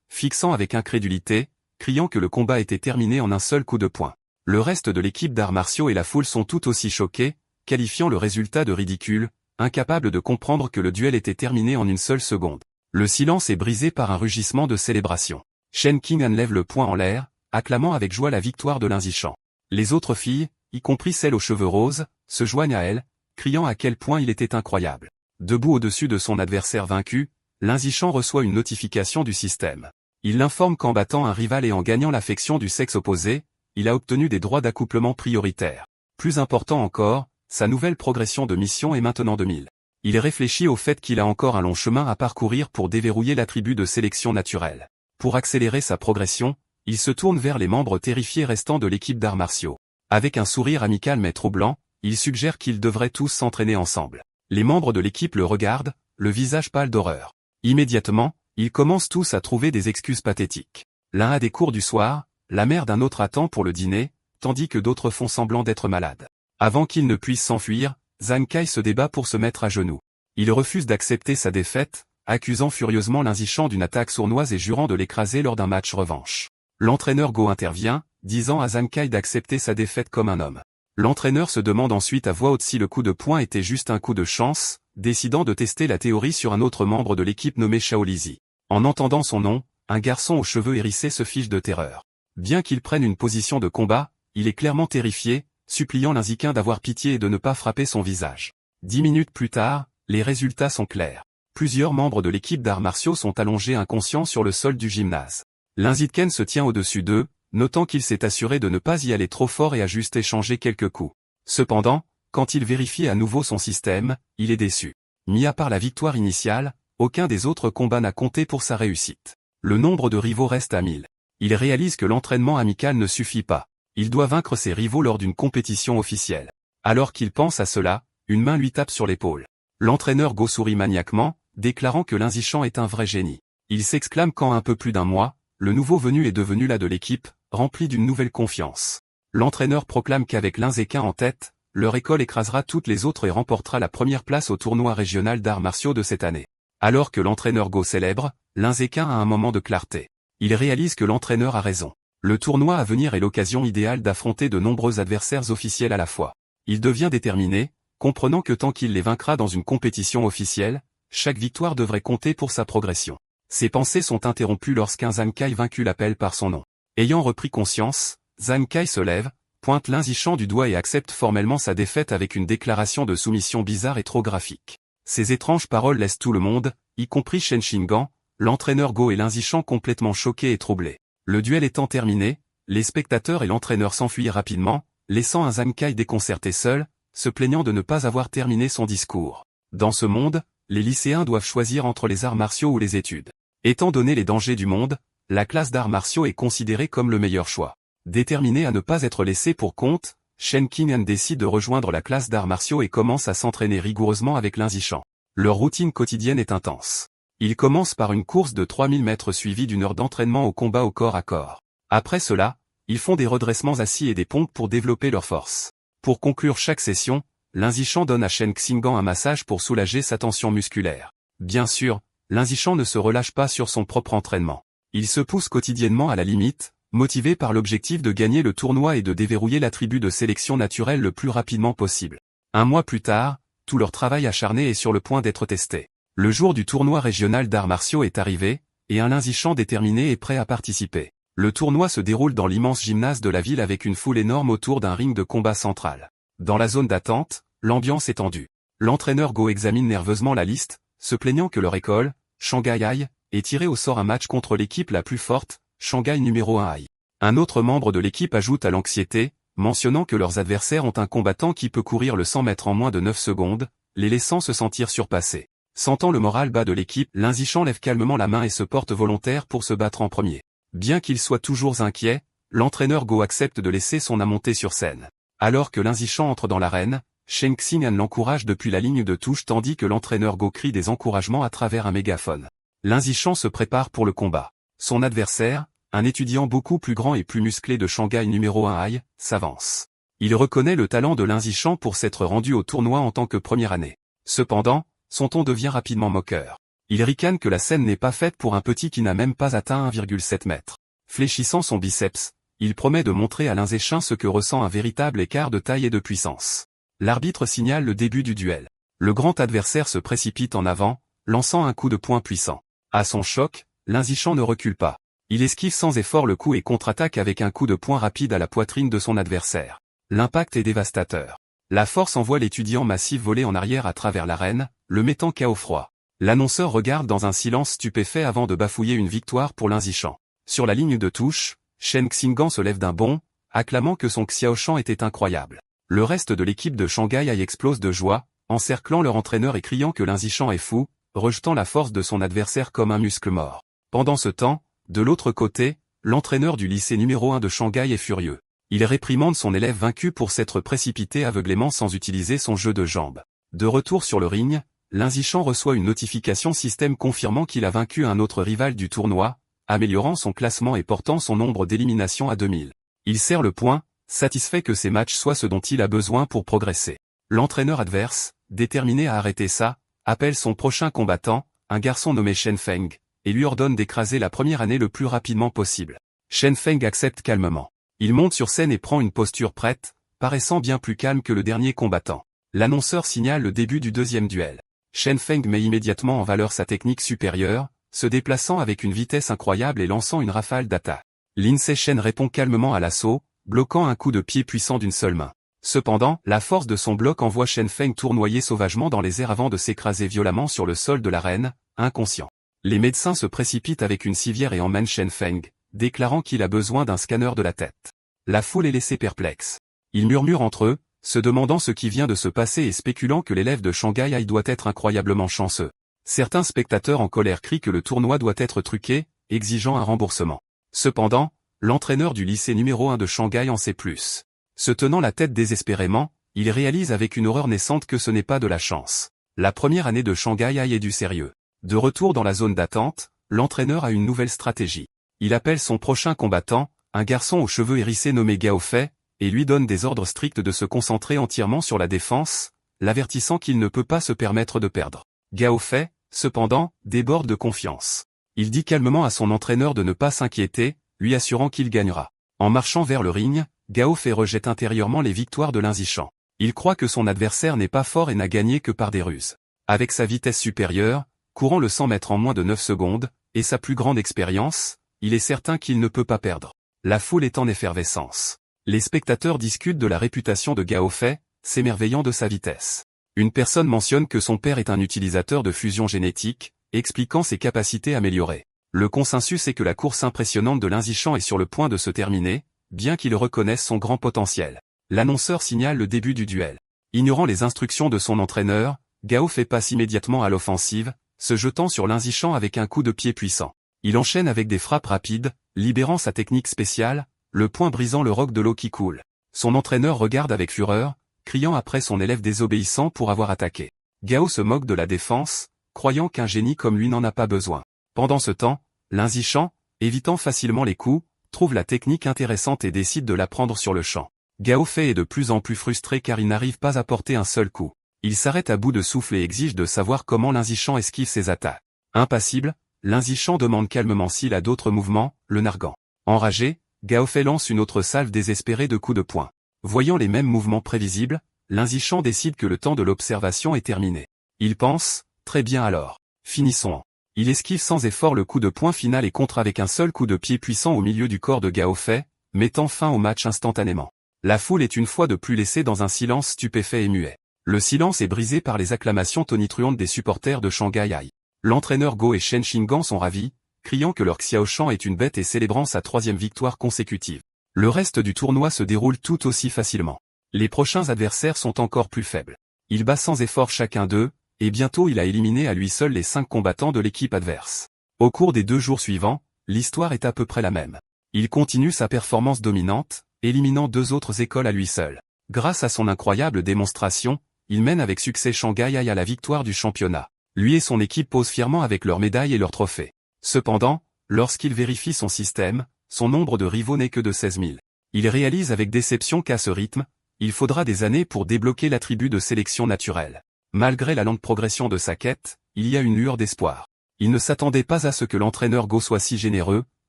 fixant avec incrédulité, criant que le combat était terminé en un seul coup de poing. Le reste de l'équipe d'arts martiaux et la foule sont tout aussi choqués, qualifiant le résultat de ridicule, incapables de comprendre que le duel était terminé en une seule seconde. Le silence est brisé par un rugissement de célébration. Shen Qing'an lève le poing en l'air, acclamant avec joie la victoire de Lin Zishan. Les autres filles, y compris celle aux cheveux roses, se joignent à elle, criant à quel point il était incroyable. Debout au-dessus de son adversaire vaincu, Lin Zishan reçoit une notification du système. Il l'informe qu'en battant un rival et en gagnant l'affection du sexe opposé, il a obtenu des droits d'accouplement prioritaires. Plus important encore, sa nouvelle progression de mission est maintenant 2000. Il réfléchit au fait qu'il a encore un long chemin à parcourir pour déverrouiller l'attribut de sélection naturelle. Pour accélérer sa progression, il se tourne vers les membres terrifiés restants de l'équipe d'arts martiaux. Avec un sourire amical mais troublant, il suggère qu'ils devraient tous s'entraîner ensemble. Les membres de l'équipe le regardent, le visage pâle d'horreur. Immédiatement, ils commencent tous à trouver des excuses pathétiques. L'un a des cours du soir, la mère d'un autre attend pour le dîner, tandis que d'autres font semblant d'être malades. Avant qu'il ne puisse s'enfuir, Zhang Kai se débat pour se mettre à genoux. Il refuse d'accepter sa défaite, accusant furieusement Lin Zishan d'une attaque sournoise et jurant de l'écraser lors d'un match revanche. L'entraîneur Go intervient, disant à Zhang Kai d'accepter sa défaite comme un homme. L'entraîneur se demande ensuite à voix haute si le coup de poing était juste un coup de chance, décidant de tester la théorie sur un autre membre de l'équipe nommé Shaolizi. En entendant son nom, un garçon aux cheveux hérissés se fiche de terreur. Bien qu'il prenne une position de combat, il est clairement terrifié, suppliant Lin Ziqin d'avoir pitié et de ne pas frapper son visage. 10 minutes plus tard, les résultats sont clairs. Plusieurs membres de l'équipe d'arts martiaux sont allongés inconscients sur le sol du gymnase. Lin Ziqin se tient au-dessus d'eux, notant qu'il s'est assuré de ne pas y aller trop fort et a juste échangé quelques coups. Cependant, quand il vérifie à nouveau son système, il est déçu. Mis à part la victoire initiale, aucun des autres combats n'a compté pour sa réussite. Le nombre de rivaux reste à 1000. Il réalise que l'entraînement amical ne suffit pas. Il doit vaincre ses rivaux lors d'une compétition officielle. Alors qu'il pense à cela, une main lui tape sur l'épaule. L'entraîneur Go sourit maniaquement, déclarant que Lin Zishan est un vrai génie. Il s'exclame quand un peu plus d'un mois, le nouveau venu est devenu là de l'équipe, rempli d'une nouvelle confiance. L'entraîneur proclame qu'avec Lin Ziqin en tête, leur école écrasera toutes les autres et remportera la première place au tournoi régional d'arts martiaux de cette année. Alors que l'entraîneur Go célèbre, Lin Ziqin a un moment de clarté. Il réalise que l'entraîneur a raison. Le tournoi à venir est l'occasion idéale d'affronter de nombreux adversaires officiels à la fois. Il devient déterminé, comprenant que tant qu'il les vaincra dans une compétition officielle, chaque victoire devrait compter pour sa progression. Ses pensées sont interrompues lorsqu'un Zhang Kai vaincu l'appelle par son nom. Ayant repris conscience, Zhang Kai se lève, pointe Lin Zishan du doigt et accepte formellement sa défaite avec une déclaration de soumission bizarre et trop graphique. Ces étranges paroles laissent tout le monde, y compris Shen Qing'an, l'entraîneur Go et Lin Zishan complètement choqués et troublés. Le duel étant terminé, les spectateurs et l'entraîneur s'enfuient rapidement, laissant un Zhang Kai déconcerté seul, se plaignant de ne pas avoir terminé son discours. Dans ce monde, les lycéens doivent choisir entre les arts martiaux ou les études. Étant donné les dangers du monde, la classe d'arts martiaux est considérée comme le meilleur choix. Déterminé à ne pas être laissé pour compte, Shen Qing'an décide de rejoindre la classe d'arts martiaux et commence à s'entraîner rigoureusement avec Lin Zishan. Leur routine quotidienne est intense. Ils commencent par une course de 3000 mètres suivie d'une heure d'entraînement au combat au corps à corps. Après cela, ils font des redressements assis et des pompes pour développer leur force. Pour conclure chaque session, Lin Zishan donne à Shen Qing'an un massage pour soulager sa tension musculaire. Bien sûr, Lin Zishan ne se relâche pas sur son propre entraînement. Il se pousse quotidiennement à la limite, motivé par l'objectif de gagner le tournoi et de déverrouiller l'attribut de sélection naturelle le plus rapidement possible. Un mois plus tard, tout leur travail acharné est sur le point d'être testé. Le jour du tournoi régional d'arts martiaux est arrivé, et un Lin Zishan déterminé est prêt à participer. Le tournoi se déroule dans l'immense gymnase de la ville avec une foule énorme autour d'un ring de combat central. Dans la zone d'attente, l'ambiance est tendue. L'entraîneur Go examine nerveusement la liste, se plaignant que leur école, Shanghai High, ait tiré au sort un match contre l'équipe la plus forte, Shanghai numéro 1 High. Un autre membre de l'équipe ajoute à l'anxiété, mentionnant que leurs adversaires ont un combattant qui peut courir le 100 mètres en moins de 9 secondes, les laissant se sentir surpassés. Sentant le moral bas de l'équipe, Lin Zishan lève calmement la main et se porte volontaire pour se battre en premier. Bien qu'il soit toujours inquiet, l'entraîneur Go accepte de laisser son âme monter sur scène. Alors que Lin Zishan entre dans l'arène, Shen Qing'an l'encourage depuis la ligne de touche tandis que l'entraîneur Go crie des encouragements à travers un mégaphone. Lin Zishan se prépare pour le combat. Son adversaire, un étudiant beaucoup plus grand et plus musclé de Shanghai numéro 1 High, s'avance. Il reconnaît le talent de Lin Zishan pour s'être rendu au tournoi en tant que première année. Cependant, son ton devient rapidement moqueur. Il ricane que la scène n'est pas faite pour un petit qui n'a même pas atteint 1,7 mètre. Fléchissant son biceps, il promet de montrer à Lin Zishan ce que ressent un véritable écart de taille et de puissance. L'arbitre signale le début du duel. Le grand adversaire se précipite en avant, lançant un coup de poing puissant. À son choc, Lin Zishan ne recule pas. Il esquive sans effort le coup et contre-attaque avec un coup de poing rapide à la poitrine de son adversaire. L'impact est dévastateur. La force envoie l'étudiant massif voler en arrière à travers l'arène, le mettant KO froid. L'annonceur regarde dans un silence stupéfait avant de bafouiller une victoire pour Lin Zishan. Sur la ligne de touche, Shen Xingan se lève d'un bond, acclamant que son Xiaoshan était incroyable. Le reste de l'équipe de Shanghai High explose de joie, encerclant leur entraîneur et criant que Lin Zishan est fou, rejetant la force de son adversaire comme un muscle mort. Pendant ce temps, de l'autre côté, l'entraîneur du lycée numéro 1 de Shanghai est furieux. Il réprimande son élève vaincu pour s'être précipité aveuglément sans utiliser son jeu de jambes. De retour sur le ring, Lin Zishan reçoit une notification système confirmant qu'il a vaincu un autre rival du tournoi, améliorant son classement et portant son nombre d'éliminations à 2000. Il serre le poing, satisfait que ses matchs soient ce dont il a besoin pour progresser. L'entraîneur adverse, déterminé à arrêter ça, appelle son prochain combattant, un garçon nommé Shen Feng, et lui ordonne d'écraser la première année le plus rapidement possible. Shen Feng accepte calmement. Il monte sur scène et prend une posture prête, paraissant bien plus calme que le dernier combattant. L'annonceur signale le début du deuxième duel. Shen Feng met immédiatement en valeur sa technique supérieure, se déplaçant avec une vitesse incroyable et lançant une rafale d'attaque. Lindsay Shen répond calmement à l'assaut, bloquant un coup de pied puissant d'une seule main. Cependant, la force de son bloc envoie Shen Feng tournoyer sauvagement dans les airs avant de s'écraser violemment sur le sol de l'arène, inconscient. Les médecins se précipitent avec une civière et emmènent Shen Feng, déclarant qu'il a besoin d'un scanner de la tête. La foule est laissée perplexe. Ils murmurent entre eux, se demandant ce qui vient de se passer et spéculant que l'élève de Shanghai High doit être incroyablement chanceux. Certains spectateurs en colère crient que le tournoi doit être truqué, exigeant un remboursement. Cependant, l'entraîneur du lycée numéro 1 de Shanghai en sait plus. Se tenant la tête désespérément, il réalise avec une horreur naissante que ce n'est pas de la chance. La première année de Shanghai High est du sérieux. De retour dans la zone d'attente, l'entraîneur a une nouvelle stratégie. Il appelle son prochain combattant, un garçon aux cheveux hérissés nommé Gao Fei, et lui donne des ordres stricts de se concentrer entièrement sur la défense, l'avertissant qu'il ne peut pas se permettre de perdre. Gao Fei, cependant, déborde de confiance. Il dit calmement à son entraîneur de ne pas s'inquiéter, lui assurant qu'il gagnera. En marchant vers le ring, Gao Fei rejette intérieurement les victoires de Lin Zishan. Il croit que son adversaire n'est pas fort et n'a gagné que par des ruses. Avec sa vitesse supérieure, courant le 100 mètres en moins de 9 secondes, et sa plus grande expérience, il est certain qu'il ne peut pas perdre. La foule est en effervescence. Les spectateurs discutent de la réputation de Gao Fei, s'émerveillant de sa vitesse. Une personne mentionne que son père est un utilisateur de fusion génétique, expliquant ses capacités améliorées. Le consensus est que la course impressionnante de Lin Zishan est sur le point de se terminer, bien qu'il reconnaisse son grand potentiel. L'annonceur signale le début du duel. Ignorant les instructions de son entraîneur, Gao Fei passe immédiatement à l'offensive, se jetant sur Lin Zishan avec un coup de pied puissant. Il enchaîne avec des frappes rapides, libérant sa technique spéciale, le poing brisant le roc de l'eau qui coule. Son entraîneur regarde avec fureur, criant après son élève désobéissant pour avoir attaqué. Gao se moque de la défense, croyant qu'un génie comme lui n'en a pas besoin. Pendant ce temps, Lin Zishan, évitant facilement les coups, trouve la technique intéressante et décide de l'apprendre sur le champ. Gao Fei est de plus en plus frustré car il n'arrive pas à porter un seul coup. Il s'arrête à bout de souffle et exige de savoir comment Lin Zishan esquive ses attaques. Impassible, Lin Zishan demande calmement s'il a d'autres mouvements, le narguant. Enragé, Gao Fei lance une autre salve désespérée de coups de poing. Voyant les mêmes mouvements prévisibles, Lin Zishan décide que le temps de l'observation est terminé. Il pense, très bien alors. Finissons. Il esquive sans effort le coup de poing final et contre avec un seul coup de pied puissant au milieu du corps de Gao Fei, mettant fin au match instantanément. La foule est une fois de plus laissée dans un silence stupéfait et muet. Le silence est brisé par les acclamations tonitruantes des supporters de Shanghai High. L'entraîneur Go et Shen Xingan sont ravis, criant que leur Xiaoshan est une bête et célébrant sa 3e victoire consécutive. Le reste du tournoi se déroule tout aussi facilement. Les prochains adversaires sont encore plus faibles. Il bat sans effort chacun d'eux, et bientôt il a éliminé à lui seul les 5 combattants de l'équipe adverse. Au cours des 2 jours suivants, l'histoire est à peu près la même. Il continue sa performance dominante, éliminant 2 autres écoles à lui seul. Grâce à son incroyable démonstration, il mène avec succès Shanghai High à la victoire du championnat. Lui et son équipe posent fièrement avec leurs médailles et leurs trophées. Cependant, lorsqu'il vérifie son système, son nombre de rivaux n'est que de 16 000. Il réalise avec déception qu'à ce rythme, il faudra des années pour débloquer l'attribut de sélection naturelle. Malgré la lente progression de sa quête, il y a une lueur d'espoir. Il ne s'attendait pas à ce que l'entraîneur Go soit si généreux,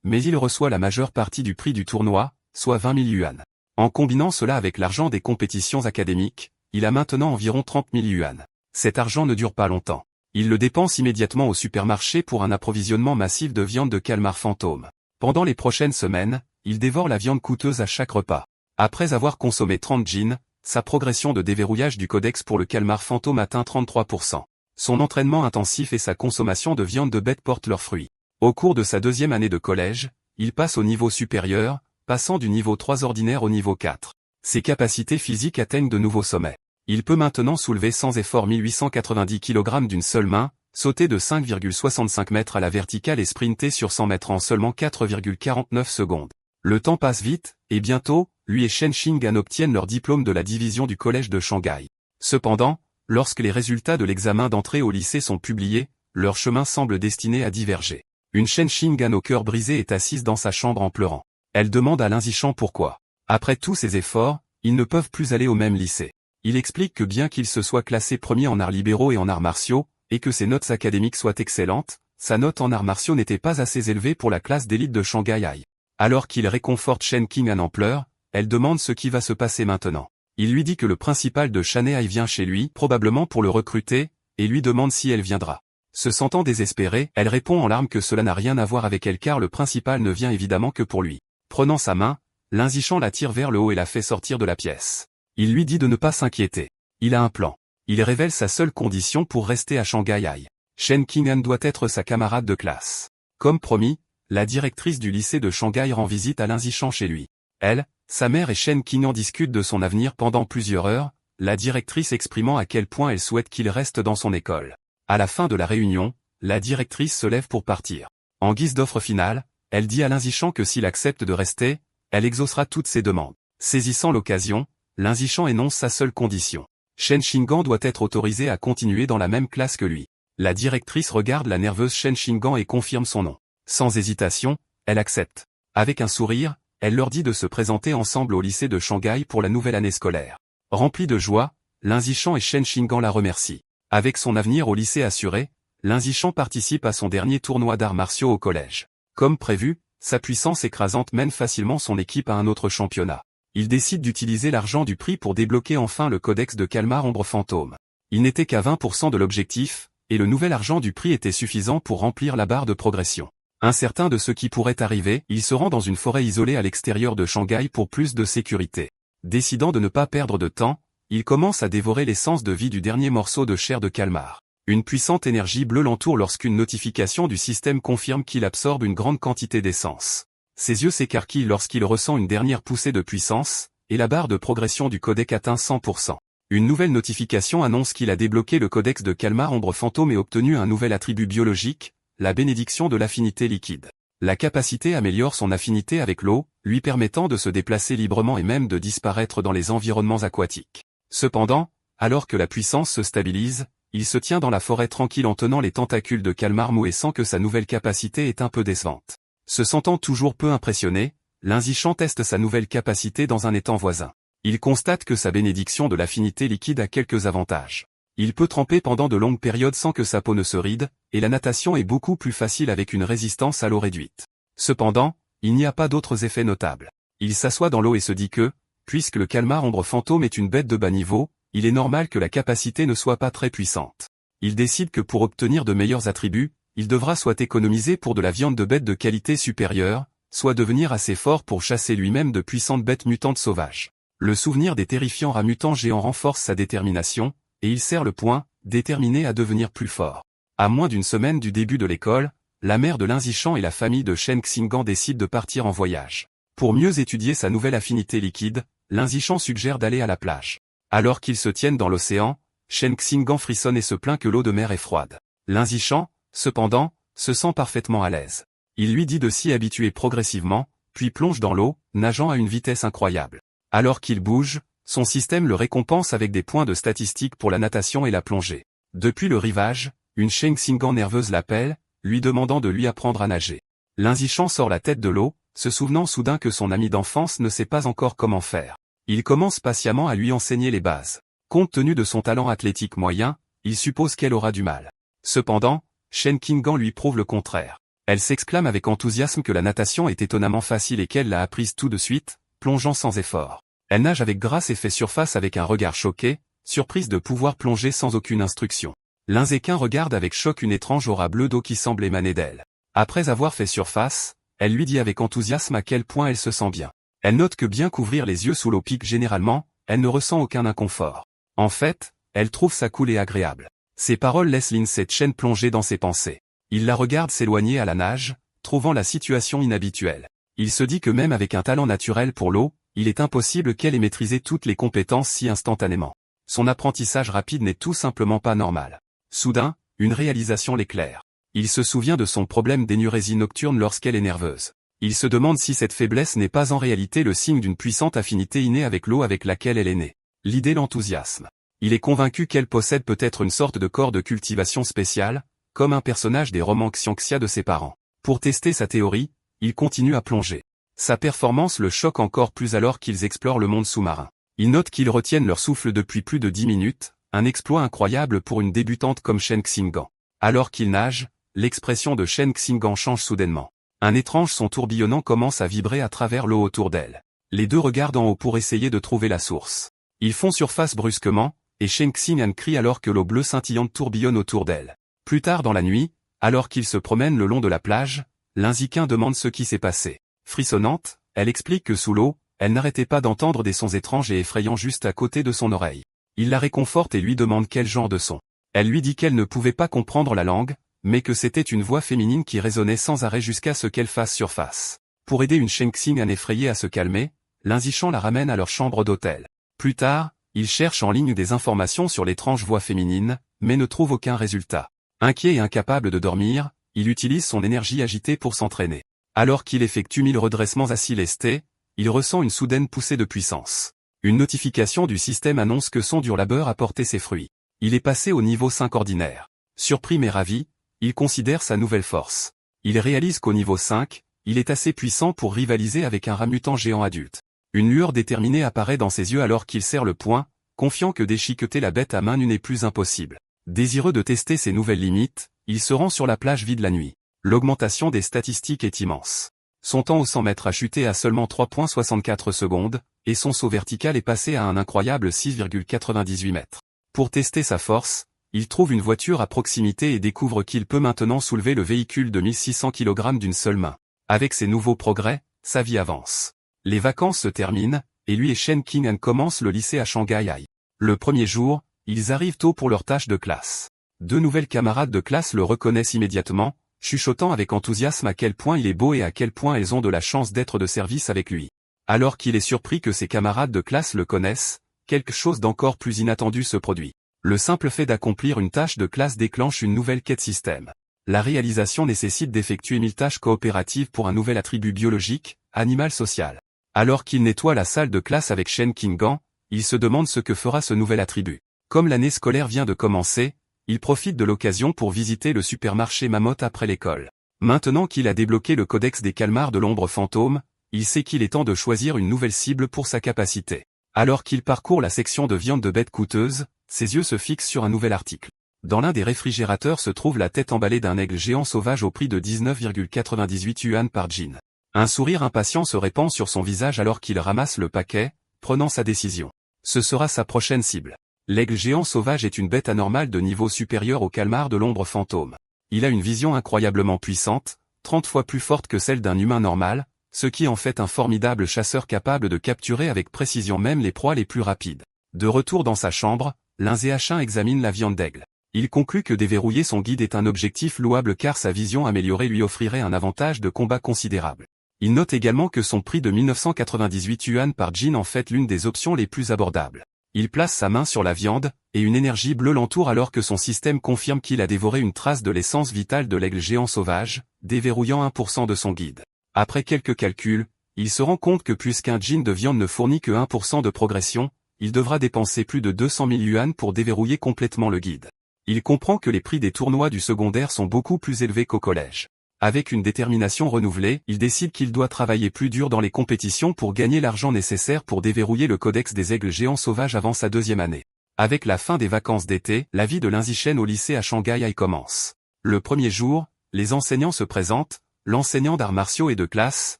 mais il reçoit la majeure partie du prix du tournoi, soit 20 000 yuan. En combinant cela avec l'argent des compétitions académiques, il a maintenant environ 30 000 yuan. Cet argent ne dure pas longtemps. Il le dépense immédiatement au supermarché pour un approvisionnement massif de viande de calmar fantôme. Pendant les prochaines semaines, il dévore la viande coûteuse à chaque repas. Après avoir consommé 30 jeans, sa progression de déverrouillage du codex pour le calmar fantôme atteint 33%. Son entraînement intensif et sa consommation de viande de bête portent leurs fruits. Au cours de sa deuxième année de collège, il passe au niveau supérieur, passant du niveau 3 ordinaire au niveau 4. Ses capacités physiques atteignent de nouveaux sommets. Il peut maintenant soulever sans effort 1890 kg d'une seule main, sauter de 5,65 mètres à la verticale et sprinter sur 100 mètres en seulement 4,49 secondes. Le temps passe vite, et bientôt, lui et Shen Xinggan obtiennent leur diplôme de la division du collège de Shanghai. Cependant, lorsque les résultats de l'examen d'entrée au lycée sont publiés, leur chemin semble destiné à diverger. Une Shen Xinggan au cœur brisé est assise dans sa chambre en pleurant. Elle demande à Lin Zishan pourquoi. Après tous ses efforts, ils ne peuvent plus aller au même lycée. Il explique que bien qu'il se soit classé premier en arts libéraux et en arts martiaux, et que ses notes académiques soient excellentes, sa note en arts martiaux n'était pas assez élevée pour la classe d'élite de Shanghai High. Alors qu'il réconforte Shen Xinggan en pleurs, elle demande ce qui va se passer maintenant. Il lui dit que le principal de Shanghai High vient chez lui, probablement pour le recruter, et lui demande si elle viendra. Se sentant désespérée, elle répond en larmes que cela n'a rien à voir avec elle car le principal ne vient évidemment que pour lui. Prenant sa main, Lin Zishan la tire vers le haut et la fait sortir de la pièce. Il lui dit de ne pas s'inquiéter. Il a un plan. Il révèle sa seule condition pour rester à Shanghai High. Shen Xinggan doit être sa camarade de classe. Comme promis, la directrice du lycée de Shanghai rend visite à Lin Zishan chez lui. Elle, sa mère et Shen Xinggan discutent de son avenir pendant plusieurs heures, la directrice exprimant à quel point elle souhaite qu'il reste dans son école. À la fin de la réunion, la directrice se lève pour partir. En guise d'offre finale, elle dit à Lin Zishan que s'il accepte de rester, elle exaucera toutes ses demandes. Saisissant l'occasion, Lin Zishan énonce sa seule condition. Shen Xinggan doit être autorisé à continuer dans la même classe que lui. La directrice regarde la nerveuse Shen Xinggan et confirme son nom. Sans hésitation, elle accepte. Avec un sourire, elle leur dit de se présenter ensemble au lycée de Shanghai pour la nouvelle année scolaire. Rempli de joie, Lin Zishan et Shen Xinggan la remercient. Avec son avenir au lycée assuré, Lin Zishan participe à son dernier tournoi d'arts martiaux au collège. Comme prévu, sa puissance écrasante mène facilement son équipe à un autre championnat. Il décide d'utiliser l'argent du prix pour débloquer enfin le codex de calmar ombre fantôme. Il n'était qu'à 20% de l'objectif, et le nouvel argent du prix était suffisant pour remplir la barre de progression. Incertain de ce qui pourrait arriver, il se rend dans une forêt isolée à l'extérieur de Shanghai pour plus de sécurité. Décidant de ne pas perdre de temps, il commence à dévorer l'essence de vie du dernier morceau de chair de calmar. Une puissante énergie bleue l'entoure lorsqu'une notification du système confirme qu'il absorbe une grande quantité d'essence. Ses yeux s'écarquillent lorsqu'il ressent une dernière poussée de puissance, et la barre de progression du codex atteint 100%. Une nouvelle notification annonce qu'il a débloqué le codex de calmar ombre fantôme et obtenu un nouvel attribut biologique, la bénédiction de l'affinité liquide. La capacité améliore son affinité avec l'eau, lui permettant de se déplacer librement et même de disparaître dans les environnements aquatiques. Cependant, alors que la puissance se stabilise, il se tient dans la forêt tranquille en tenant les tentacules de calmar mou et sent que sa nouvelle capacité est un peu décevante. Se sentant toujours peu impressionné, Lin Zishan teste sa nouvelle capacité dans un étang voisin. Il constate que sa bénédiction de l'affinité liquide a quelques avantages. Il peut tremper pendant de longues périodes sans que sa peau ne se ride, et la natation est beaucoup plus facile avec une résistance à l'eau réduite. Cependant, il n'y a pas d'autres effets notables. Il s'assoit dans l'eau et se dit que, puisque le calmar ombre fantôme est une bête de bas niveau, il est normal que la capacité ne soit pas très puissante. Il décide que pour obtenir de meilleurs attributs, il devra soit économiser pour de la viande de bête de qualité supérieure, soit devenir assez fort pour chasser lui-même de puissantes bêtes mutantes sauvages. Le souvenir des terrifiants rats mutants géants renforce sa détermination, et il serre le poing, déterminé à devenir plus fort. À moins d'une semaine du début de l'école, la mère de Lin Zishan et la famille de Shen Xinggan décident de partir en voyage. Pour mieux étudier sa nouvelle affinité liquide, Lin Zishan suggère d'aller à la plage. Alors qu'ils se tiennent dans l'océan, Shen Xinggan frissonne et se plaint que l'eau de mer est froide. Lin Zishan, cependant, se sent parfaitement à l'aise. Il lui dit de s'y habituer progressivement, puis plonge dans l'eau, nageant à une vitesse incroyable. Alors qu'il bouge, son système le récompense avec des points de statistiques pour la natation et la plongée. Depuis le rivage, une Shen Xinggan nerveuse l'appelle, lui demandant de lui apprendre à nager. Lin Zishan sort la tête de l'eau, se souvenant soudain que son ami d'enfance ne sait pas encore comment faire. Il commence patiemment à lui enseigner les bases. Compte tenu de son talent athlétique moyen, il suppose qu'elle aura du mal. Cependant, Shen Qinggan lui prouve le contraire. Elle s'exclame avec enthousiasme que la natation est étonnamment facile et qu'elle l'a apprise tout de suite, plongeant sans effort. Elle nage avec grâce et fait surface avec un regard choqué, surprise de pouvoir plonger sans aucune instruction. Linzéquin regarde avec choc une étrange aura bleue d'eau qui semble émaner d'elle. Après avoir fait surface, elle lui dit avec enthousiasme à quel point elle se sent bien. Elle note que bien qu'ouvrir les yeux sous l'eau pique généralement, elle ne ressent aucun inconfort. En fait, elle trouve ça cool et agréable. Ces paroles laissent Lin Se-chen plonger dans ses pensées. Il la regarde s'éloigner à la nage, trouvant la situation inhabituelle. Il se dit que même avec un talent naturel pour l'eau, il est impossible qu'elle ait maîtrisé toutes les compétences si instantanément. Son apprentissage rapide n'est tout simplement pas normal. Soudain, une réalisation l'éclaire. Il se souvient de son problème d'énurésie nocturne lorsqu'elle est nerveuse. Il se demande si cette faiblesse n'est pas en réalité le signe d'une puissante affinité innée avec l'eau avec laquelle elle est née. L'idée l'enthousiasme. Il est convaincu qu'elle possède peut-être une sorte de corps de cultivation spécial, comme un personnage des romans Xianxia de ses parents. Pour tester sa théorie, il continue à plonger. Sa performance le choque encore plus alors qu'ils explorent le monde sous-marin. Il note qu'ils retiennent leur souffle depuis plus de 10 minutes, un exploit incroyable pour une débutante comme Shen Qinggan. Alors qu'il nage, l'expression de Shen Qinggan change soudainement. Un étrange son tourbillonnant commence à vibrer à travers l'eau autour d'elle. Les deux regardent en haut pour essayer de trouver la source. Ils font surface brusquement, et Shen Qinggan crie alors que l'eau bleue scintillante tourbillonne autour d'elle. Plus tard dans la nuit, alors qu'ils se promènent le long de la plage, Linzéquin demande ce qui s'est passé. Frissonnante, elle explique que sous l'eau, elle n'arrêtait pas d'entendre des sons étranges et effrayants juste à côté de son oreille. Il la réconforte et lui demande quel genre de son. Elle lui dit qu'elle ne pouvait pas comprendre la langue, mais que c'était une voix féminine qui résonnait sans arrêt jusqu'à ce qu'elle fasse surface. Pour aider une Shen Qinggan effrayée à se calmer, Linzichan la ramène à leur chambre d'hôtel. Plus tard, il cherche en ligne des informations sur l'étrange voix féminine, mais ne trouve aucun résultat. Inquiet et incapable de dormir, il utilise son énergie agitée pour s'entraîner. Alors qu'il effectue 1000 redressements assis lestés, il ressent une soudaine poussée de puissance. Une notification du système annonce que son dur labeur a porté ses fruits. Il est passé au niveau 5 ordinaire. Surpris mais ravi, il considère sa nouvelle force. Il réalise qu'au niveau 5, il est assez puissant pour rivaliser avec un rat mutant géant adulte. Une lueur déterminée apparaît dans ses yeux alors qu'il serre le poing, confiant que déchiqueter la bête à main nue n'est plus impossible. Désireux de tester ses nouvelles limites, il se rend sur la plage vide la nuit. L'augmentation des statistiques est immense. Son temps au 100 mètres a chuté à seulement 3,64 secondes, et son saut vertical est passé à un incroyable 6,98 mètres. Pour tester sa force, il trouve une voiture à proximité et découvre qu'il peut maintenant soulever le véhicule de 1600 kg d'une seule main. Avec ces nouveaux progrès, sa vie avance. Les vacances se terminent, et lui et Shen Qinggan commencent le lycée à Shanghai. Le premier jour, ils arrivent tôt pour leur tâche de classe. Deux nouvelles camarades de classe le reconnaissent immédiatement, chuchotant avec enthousiasme à quel point il est beau et à quel point elles ont de la chance d'être de service avec lui. Alors qu'il est surpris que ses camarades de classe le connaissent, quelque chose d'encore plus inattendu se produit. Le simple fait d'accomplir une tâche de classe déclenche une nouvelle quête système. La réalisation nécessite d'effectuer 1000 tâches coopératives pour un nouvel attribut biologique, animal social. Alors qu'il nettoie la salle de classe avec Shen Qinggan, il se demande ce que fera ce nouvel attribut. Comme l'année scolaire vient de commencer, il profite de l'occasion pour visiter le supermarché Mammoth après l'école. Maintenant qu'il a débloqué le codex des calmars de l'ombre fantôme, il sait qu'il est temps de choisir une nouvelle cible pour sa capacité. Alors qu'il parcourt la section de viande de bête coûteuse, ses yeux se fixent sur un nouvel article. Dans l'un des réfrigérateurs se trouve la tête emballée d'un aigle géant sauvage au prix de 19,98 yuan par jean. Un sourire impatient se répand sur son visage alors qu'il ramasse le paquet, prenant sa décision. Ce sera sa prochaine cible. L'aigle géant sauvage est une bête anormale de niveau supérieur au calmar de l'ombre fantôme. Il a une vision incroyablement puissante, 30 fois plus forte que celle d'un humain normal, ce qui en fait un formidable chasseur capable de capturer avec précision même les proies les plus rapides. De retour dans sa chambre, Linzéquin examine la viande d'aigle. Il conclut que déverrouiller son guide est un objectif louable car sa vision améliorée lui offrirait un avantage de combat considérable. Il note également que son prix de 1998 yuan par jean en fait l'une des options les plus abordables. Il place sa main sur la viande, et une énergie bleue l'entoure alors que son système confirme qu'il a dévoré une trace de l'essence vitale de l'aigle géant sauvage, déverrouillant 1% de son guide. Après quelques calculs, il se rend compte que puisqu'un jean de viande ne fournit que 1% de progression, il devra dépenser plus de 200 000 yuan pour déverrouiller complètement le guide. Il comprend que les prix des tournois du secondaire sont beaucoup plus élevés qu'au collège. Avec une détermination renouvelée, il décide qu'il doit travailler plus dur dans les compétitions pour gagner l'argent nécessaire pour déverrouiller le codex des aigles géants sauvages avant sa 2e année. Avec la fin des vacances d'été, la vie de Lin Zishen au lycée à Shanghai commence. Le premier jour, les enseignants se présentent, l'enseignant d'arts martiaux et de classe,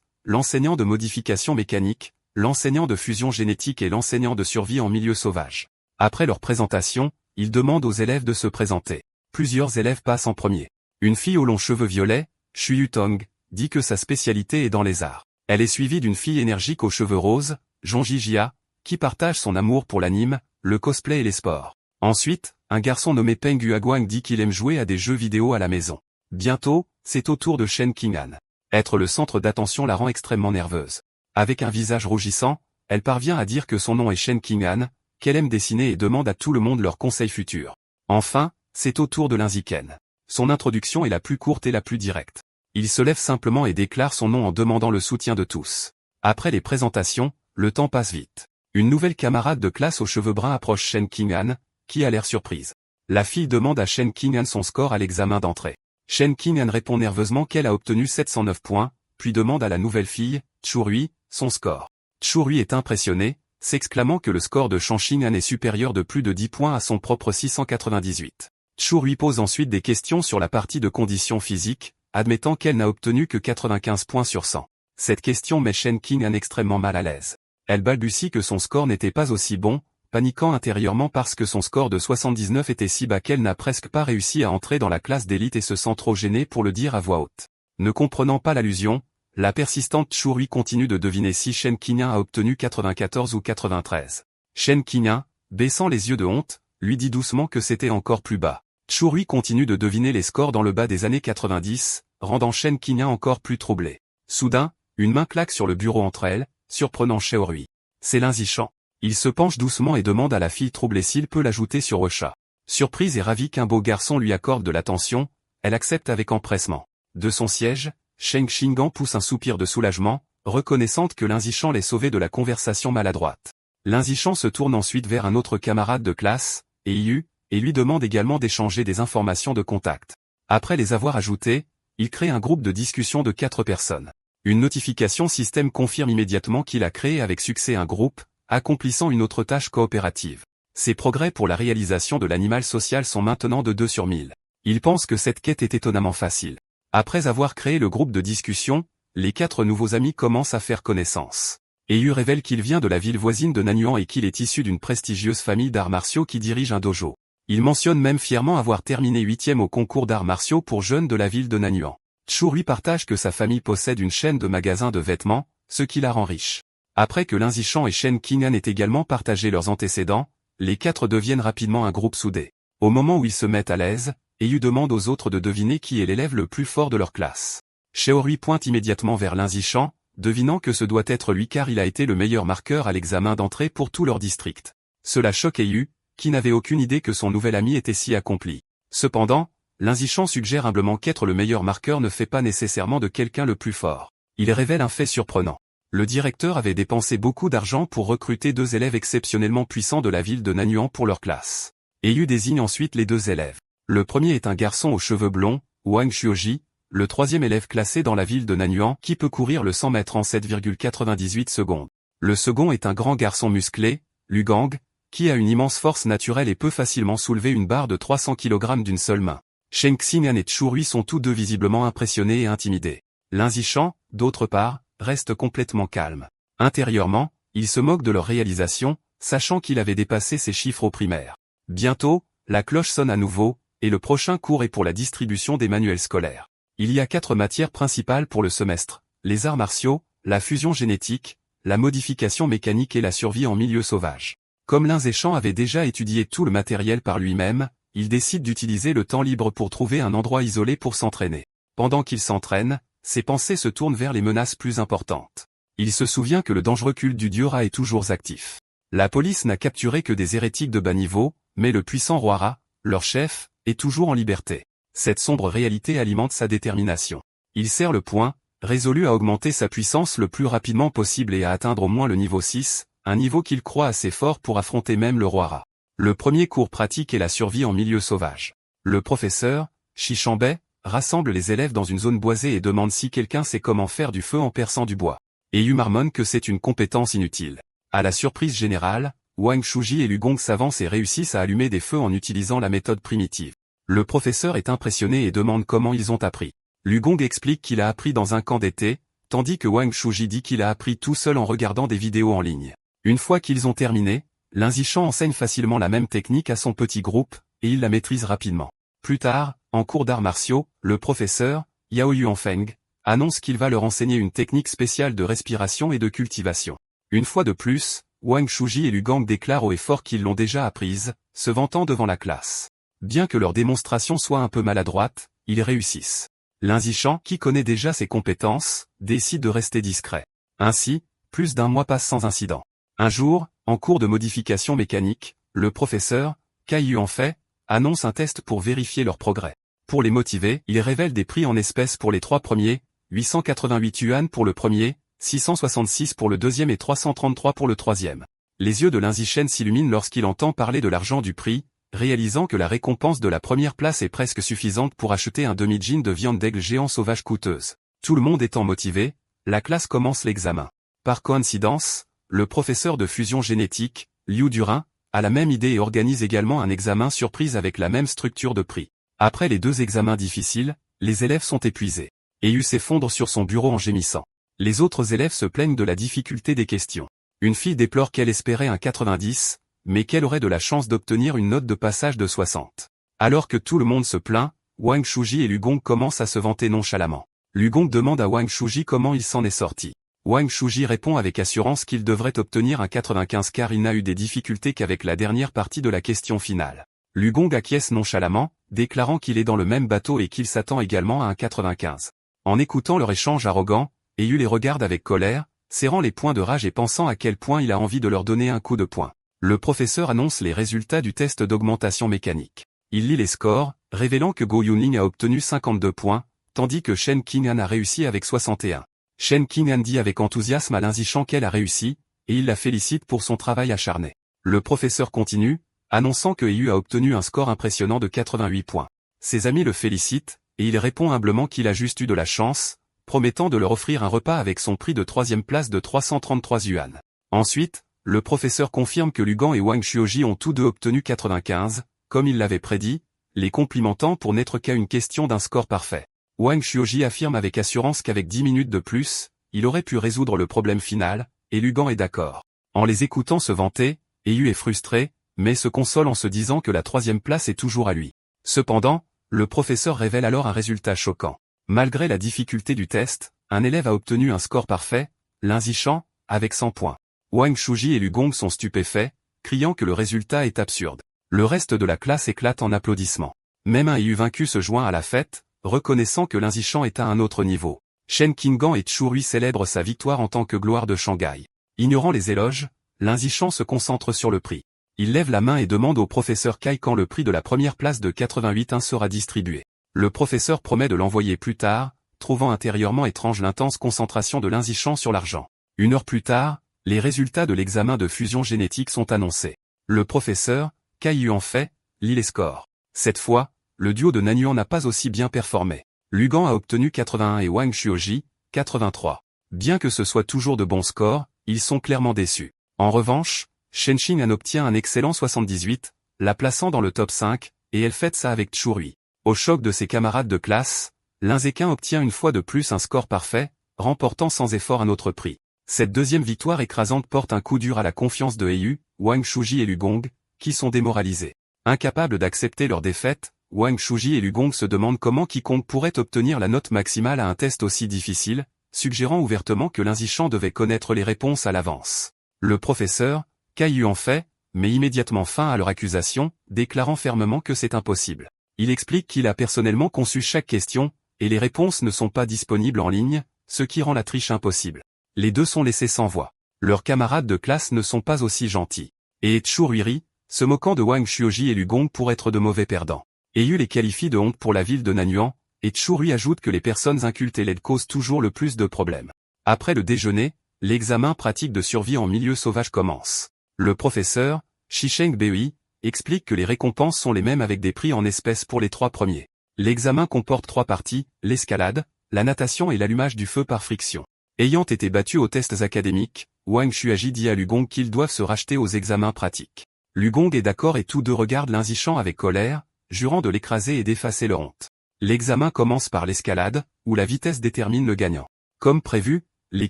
l'enseignant de modification mécanique, l'enseignant de fusion génétique et l'enseignant de survie en milieu sauvage. Après leur présentation, ils demandent aux élèves de se présenter. Plusieurs élèves passent en premier. Une fille aux longs cheveux violets, Shui Yutong, dit que sa spécialité est dans les arts. Elle est suivie d'une fille énergique aux cheveux roses, Zhongji Jia, qui partage son amour pour l'anime, le cosplay et les sports. Ensuite, un garçon nommé Peng Yuaguang dit qu'il aime jouer à des jeux vidéo à la maison. Bientôt, c'est au tour de Shen Qing'an. Être le centre d'attention la rend extrêmement nerveuse. Avec un visage rougissant, elle parvient à dire que son nom est Shen Qing'an, qu'elle aime dessiner et demande à tout le monde leurs conseils futurs. Enfin, c'est au tour de Lin Ziken. Son introduction est la plus courte et la plus directe. Il se lève simplement et déclare son nom en demandant le soutien de tous. Après les présentations, le temps passe vite. Une nouvelle camarade de classe aux cheveux bruns approche Shen Qing'an, qui a l'air surprise. La fille demande à Shen Qing'an son score à l'examen d'entrée. Shen Qing'an répond nerveusement qu'elle a obtenu 709 points, puis demande à la nouvelle fille, Churui, son score. Churui est impressionné, s'exclamant que le score de Shen Qing'an est supérieur de plus de 10 points à son propre 698. Churui pose ensuite des questions sur la partie de conditions physiques, admettant qu'elle n'a obtenu que 95 points sur 100. Cette question met Shen Qing'an extrêmement mal à l'aise. Elle balbutie que son score n'était pas aussi bon, paniquant intérieurement parce que son score de 79 était si bas qu'elle n'a presque pas réussi à entrer dans la classe d'élite et se sent trop gênée pour le dire à voix haute. Ne comprenant pas l'allusion, la persistante Churui continue de deviner si Shen Qing'an a obtenu 94 ou 93. Shen Qing'an, baissant les yeux de honte, lui dit doucement que c'était encore plus bas. Churui continue de deviner les scores dans le bas des années 90, rendant Shen Qing'an encore plus troublé. Soudain, une main claque sur le bureau entre elles, surprenant Xiaorui. C'est Lin Zishan. Il se penche doucement et demande à la fille troublée s'il peut l'ajouter sur Wecha. Surprise et ravie qu'un beau garçon lui accorde de l'attention, elle accepte avec empressement. De son siège, Shen Qing'an pousse un soupir de soulagement, reconnaissante que Lin Zishan l'ait sauvé de la conversation maladroite. Lin Zishan se tourne ensuite vers un autre camarade de classe, Eiyu, et lui demande également d'échanger des informations de contact. Après les avoir ajoutées, il crée un groupe de discussion de 4 personnes. Une notification système confirme immédiatement qu'il a créé avec succès un groupe, accomplissant une autre tâche coopérative. Ses progrès pour la réalisation de l'animal social sont maintenant de 2 sur 1000. Il pense que cette quête est étonnamment facile. Après avoir créé le groupe de discussion, les 4 nouveaux amis commencent à faire connaissance. Eiyu révèle qu'il vient de la ville voisine de Nanyuan et qu'il est issu d'une prestigieuse famille d'arts martiaux qui dirige un dojo. Il mentionne même fièrement avoir terminé 8e au concours d'arts martiaux pour jeunes de la ville de Nanyuan. Churui partage que sa famille possède une chaîne de magasins de vêtements, ce qui la rend riche. Après que Lin Zishan et Shen Qing'an aient également partagé leurs antécédents, les 4 deviennent rapidement un groupe soudé. Au moment où ils se mettent à l'aise, Eiyu demande aux autres de deviner qui est l'élève le plus fort de leur classe. Xiaorui pointe immédiatement vers Lin Zishan, devinant que ce doit être lui car il a été le meilleur marqueur à l'examen d'entrée pour tout leur district. Cela choque Eiyu, qui n'avait aucune idée que son nouvel ami était si accompli. Cependant, Lin Zishan suggère humblement qu'être le meilleur marqueur ne fait pas nécessairement de quelqu'un le plus fort. Il révèle un fait surprenant. Le directeur avait dépensé beaucoup d'argent pour recruter 2 élèves exceptionnellement puissants de la ville de Nanyuan pour leur classe. Eiyu désigne ensuite les 2 élèves. Le premier est un garçon aux cheveux blonds, Wang Xuoji, le 3e élève classé dans la ville de Nanyuan qui peut courir le 100 mètres en 7,98 secondes. Le second est un grand garçon musclé, Lu Gang, qui a une immense force naturelle et peut facilement soulever une barre de 300 kg d'une seule main. Shen Qing'an et Churui sont tous deux visiblement impressionnés et intimidés. Lin Zishan, d'autre part, reste complètement calme. Intérieurement, il se moque de leur réalisation, sachant qu'il avait dépassé ses chiffres au primaire. Bientôt, la cloche sonne à nouveau, et le prochain cours est pour la distribution des manuels scolaires. Il y a 4 matières principales pour le semestre: les arts martiaux, la fusion génétique, la modification mécanique et la survie en milieu sauvage. Comme Lin Zishan avait déjà étudié tout le matériel par lui-même, il décide d'utiliser le temps libre pour trouver un endroit isolé pour s'entraîner. Pendant qu'il s'entraîne, ses pensées se tournent vers les menaces plus importantes. Il se souvient que le dangereux culte du dieu Ra est toujours actif. La police n'a capturé que des hérétiques de bas niveau, mais le puissant roi Ra, leur chef, est toujours en liberté. Cette sombre réalité alimente sa détermination. Il serre le poing, résolu à augmenter sa puissance le plus rapidement possible et à atteindre au moins le niveau 6, un niveau qu'il croit assez fort pour affronter même le roi Ra. Le premier cours pratique est la survie en milieu sauvage. Le professeur, Shi Shanbei, rassemble les élèves dans une zone boisée et demande si quelqu'un sait comment faire du feu en perçant du bois. Yu marmonne que c'est une compétence inutile. À la surprise générale, Wang Shuji et Lu Gong s'avancent et réussissent à allumer des feux en utilisant la méthode primitive. Le professeur est impressionné et demande comment ils ont appris. Lu Gong explique qu'il a appris dans un camp d'été, tandis que Wang Shuji dit qu'il a appris tout seul en regardant des vidéos en ligne. Une fois qu'ils ont terminé, Lin Zishan enseigne facilement la même technique à son petit groupe, et il la maîtrise rapidement. Plus tard, en cours d'arts martiaux, le professeur, Yao Yuanfeng, annonce qu'il va leur enseigner une technique spéciale de respiration et de cultivation. Une fois de plus, Wang Shuji et Lu Gong déclarent haut et fort qu'ils l'ont déjà apprise, se vantant devant la classe. Bien que leur démonstration soit un peu maladroite, ils réussissent. Lin Zishan, qui connaît déjà ses compétences, décide de rester discret. Ainsi, plus d'un mois passe sans incident. Un jour, en cours de modification mécanique, le professeur, Cai Yuanfei, annonce un test pour vérifier leur progrès. Pour les motiver, il révèle des prix en espèces pour les 3 premiers, 888 yuan pour le premier, 666 pour le deuxième et 333 pour le troisième. Les yeux de Lin Zishan s'illuminent lorsqu'il entend parler de l'argent du prix, réalisant que la récompense de la première place est presque suffisante pour acheter un demi-jean de viande d'aigle géant sauvage coûteuse. Tout le monde étant motivé, la classe commence l'examen. Par coïncidence, le professeur de fusion génétique, Liu Durin, a la même idée et organise également un examen surprise avec la même structure de prix. Après les 2 examens difficiles, les élèves sont épuisés. Yu s'effondre sur son bureau en gémissant. Les autres élèves se plaignent de la difficulté des questions. Une fille déplore qu'elle espérait un 90, mais qu'elle aurait de la chance d'obtenir une note de passage de 60. Alors que tout le monde se plaint, Wang Shuji et Lu Gong commencent à se vanter nonchalamment. Lu Gong demande à Wang Shuji comment il s'en est sorti. Wang Shuji répond avec assurance qu'il devrait obtenir un 95 car il n'a eu des difficultés qu'avec la dernière partie de la question finale. Lu Gong acquiesce nonchalamment, déclarant qu'il est dans le même bateau et qu'il s'attend également à un 95. En écoutant leur échange arrogant, Yu les regarde avec colère, serrant les poings de rage et pensant à quel point il a envie de leur donner un coup de poing. Le professeur annonce les résultats du test d'augmentation mécanique. Il lit les scores, révélant que Go Yuning a obtenu 52 points, tandis que Shen Qing'an a réussi avec 61. Shen Qing'an dit avec enthousiasme à Lin Zishan qu'elle a réussi, et il la félicite pour son travail acharné. Le professeur continue, annonçant que Yu a obtenu un score impressionnant de 88 points. Ses amis le félicitent, et il répond humblement qu'il a juste eu de la chance, promettant de leur offrir un repas avec son prix de 3e place de 333 yuan. Ensuite, le professeur confirme que Lu Gong et Wang Shuji ont tous deux obtenu 95, comme il l'avait prédit, les complimentant pour n'être qu'à une question d'un score parfait. Wang Shuji affirme avec assurance qu'avec 10 minutes de plus, il aurait pu résoudre le problème final, et Lu Gong est d'accord. En les écoutant se vanter, Yu est frustré, mais se console en se disant que la 3e place est toujours à lui. Cependant, le professeur révèle alors un résultat choquant. Malgré la difficulté du test, un élève a obtenu un score parfait, Lin Zishan, avec 100 points. Wang Shuji et Lu Gong sont stupéfaits, criant que le résultat est absurde. Le reste de la classe éclate en applaudissements. Même un Yu vaincu se joint à la fête, reconnaissant que Lin Zishan est à un autre niveau. Shen Qing'an et Chu Rui célèbrent sa victoire en tant que gloire de Shanghai. Ignorant les éloges, Lin Zishan se concentre sur le prix. Il lève la main et demande au professeur Cai quand le prix de la première place de 88 sera distribué. Le professeur promet de l'envoyer plus tard, trouvant intérieurement étrange l'intense concentration de Lin Zishan sur l'argent. 1 heure plus tard, les résultats de l'examen de fusion génétique sont annoncés. Le professeur, Cai Yuanfei, lit les scores. Cette fois, le duo de Nanyuan n'a pas aussi bien performé. Lu Gong a obtenu 81 et Wang Shuji, 83. Bien que ce soit toujours de bons scores, ils sont clairement déçus. En revanche, Shen Qing'an obtient un excellent 78, la plaçant dans le top 5, et elle fête ça avec Chu Rui. Au choc de ses camarades de classe, Lin Zishan obtient une fois de plus un score parfait, remportant sans effort un autre prix. Cette deuxième victoire écrasante porte un coup dur à la confiance de Yu, Wang Shuji et Lu Gong, qui sont démoralisés. Incapables d'accepter leur défaite, Wang Shuji et Lu Gong se demandent comment quiconque pourrait obtenir la note maximale à un test aussi difficile, suggérant ouvertement que Lin Zishan devait connaître les réponses à l'avance. Le professeur, Cai Yuanfei, met immédiatement fin à leur accusation, déclarant fermement que c'est impossible. Il explique qu'il a personnellement conçu chaque question, et les réponses ne sont pas disponibles en ligne, ce qui rend la triche impossible. Les deux sont laissés sans voix. Leurs camarades de classe ne sont pas aussi gentils. Et Chu Rui rit, se moquant de Wang Shuji et Lu Gong pour être de mauvais perdants. Yu les qualifie de honte pour la ville de Nanyuan, et Chu Rui ajoute que les personnes incultes et laides causent toujours le plus de problèmes. Après le déjeuner, l'examen pratique de survie en milieu sauvage commence. Le professeur, Shisheng Bei, explique que les récompenses sont les mêmes avec des prix en espèces pour les 3 premiers. L'examen comporte 3 parties, l'escalade, la natation et l'allumage du feu par friction. Ayant été battus aux tests académiques, Wang Chuaji dit à Lu Gong qu'ils doivent se racheter aux examens pratiques. Lu Gong est d'accord et tous deux regardent Lin Zishan avec colère, jurant de l'écraser et d'effacer leur honte. L'examen commence par l'escalade, où la vitesse détermine le gagnant. Comme prévu, les